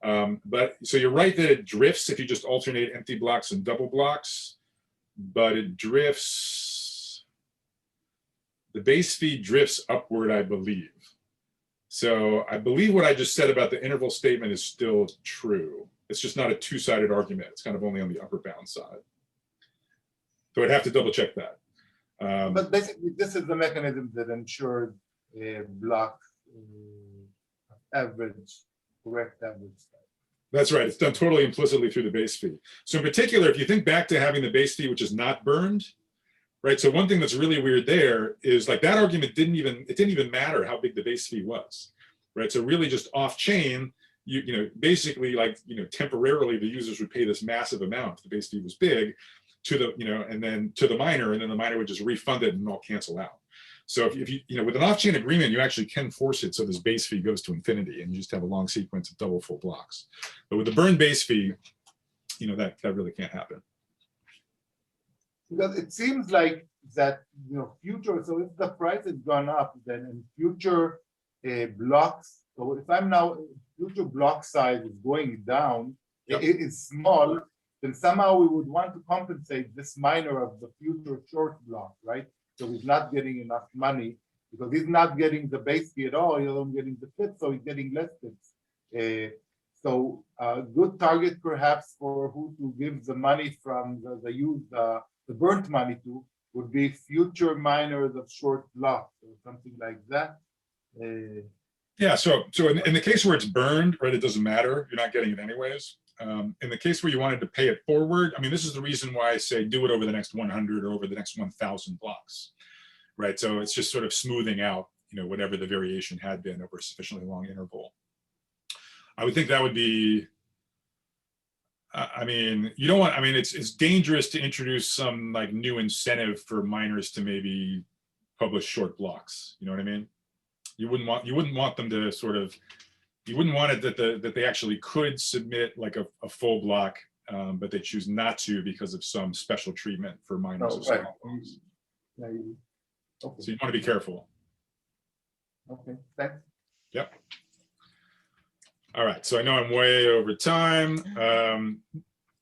But so you're right that it drifts if you just alternate empty blocks and double blocks, but it drifts, the base fee drifts upward, I believe. So I believe what I just said about the interval statement is still true. It's just not a two-sided argument. It's kind of only on the upper bound side. So I'd have to double check that. But basically, this is the mechanism that ensures a block correct average size. That's right. It's done totally implicitly through the base fee. So in particular, if you think back to having the base fee, which is not burned, right? So one thing that's really weird there is like that argument didn't even matter how big the base fee was, right? So really just off chain, basically like, temporarily the users would pay this massive amount if the base fee was big to the, and then to the miner, and then the miner would just refund it and all cancel out. So if you, with an off-chain agreement, you actually can force it so this base fee goes to infinity and you just have a long sequence of double full blocks. But with the burn base fee, that really can't happen. Because it seems like that, future, so if the price has gone up, then in future blocks, so if I'm now, future block size is going down, it is small, then somehow we would want to compensate this miner of the future short block, right? So he's not getting enough money because he's not getting the base fee at all. He's only getting the fits, so he's getting less fits. So a good target perhaps for who to give the money from the burnt money to would be future miners of short blocks or something like that. Yeah, so in the case where it's burned, right, it doesn't matter. You're not getting it anyways. In the case where you wanted to pay it forward, I mean, this is the reason why I say do it over the next 100 or over the next 1,000 blocks, right? So it's just sort of smoothing out, whatever the variation had been over a sufficiently long interval. I would think that would be, I mean, you don't want, I mean, it's dangerous to introduce some like new incentive for miners to maybe publish short blocks. You know what I mean? You wouldn't want them to sort of, you wouldn't want it that they actually could submit like a full block, but they choose not to because of some special treatment for miners. Oh, right. Okay. So you want to be careful. Okay, thanks. Yep. All right, so I know I'm way over time.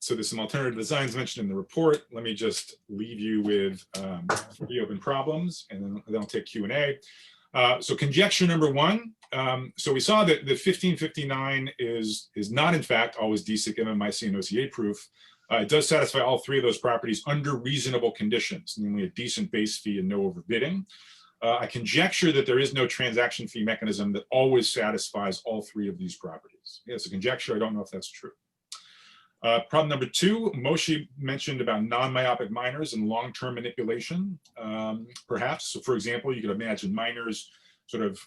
so there's some alternative designs mentioned in the report. Let me just leave you with 3 open problems, and then I'll take Q&A. So conjecture number 1. So we saw that the 1559 is not in fact always DSYNC, MMIC, and OCA proof. It does satisfy all 3 of those properties under reasonable conditions, namely a decent base fee and no overbidding. I conjecture that there is no transaction fee mechanism that always satisfies all 3 of these properties. Yeah, it's a conjecture. I don't know if that's true. Problem number 2, Moshe mentioned about non-myopic miners and long-term manipulation, perhaps. So for example, you could imagine miners sort of,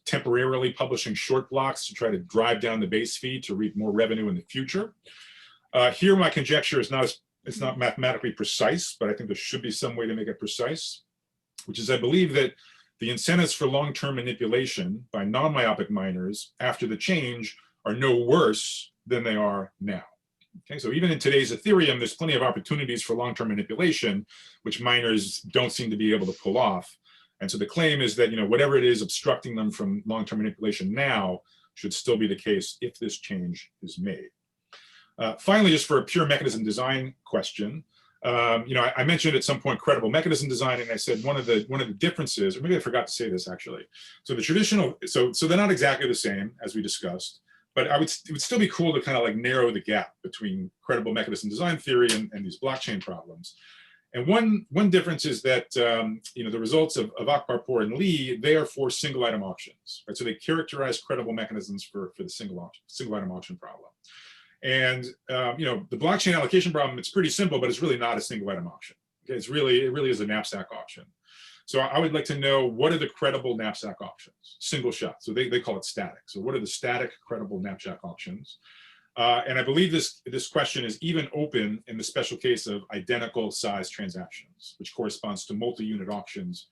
temporarily publishing short blocks to try to drive down the base fee to reap more revenue in the future. Here, my conjecture is it's not mathematically precise, but I think there should be some way to make it precise, which is I believe that the incentives for long-term manipulation by non-myopic miners after the change are no worse than they are now. Okay, so even in today's Ethereum, there's plenty of opportunities for long-term manipulation, which miners don't seem to be able to pull off. And so the claim is that, whatever it is obstructing them from long-term manipulation now should still be the case if this change is made. Finally, just for a pure mechanism design question, I mentioned at some point credible mechanism design, and I said one of the differences, or maybe I forgot to say this actually. So the traditional, so they're not exactly the same as we discussed, but it would still be cool to kind of like narrow the gap between credible mechanism design theory and these blockchain problems. And one difference is that the results of Akbarpour and Lee, they are for single item auctions, right? So they characterize credible mechanisms for the single item auction problem. And the blockchain allocation problem, it's pretty simple, but it's really not a single item auction. Okay, it really is a knapsack auction. So I would like to know, what are the credible knapsack auctions? Single shot. So they call it static. So what are the static credible knapsack auctions? And I believe this question is even open in the special case of identical size transactions, which corresponds to multi-unit auctions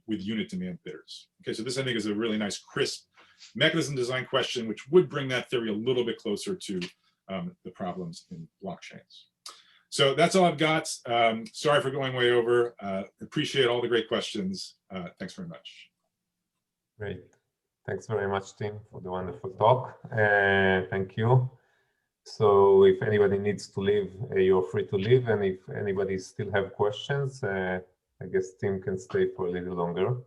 with unit demand bidders. Okay, so this I think is a really nice, crisp mechanism design question, which would bring that theory a little bit closer to the problems in blockchains. So that's all I've got. Sorry for going way over. Appreciate all the great questions. Thanks very much. Great. Thanks very much, Tim, for the wonderful talk. Thank you. So if anybody needs to leave, you're free to leave. And if anybody still have questions, I guess Tim can stay for a little longer.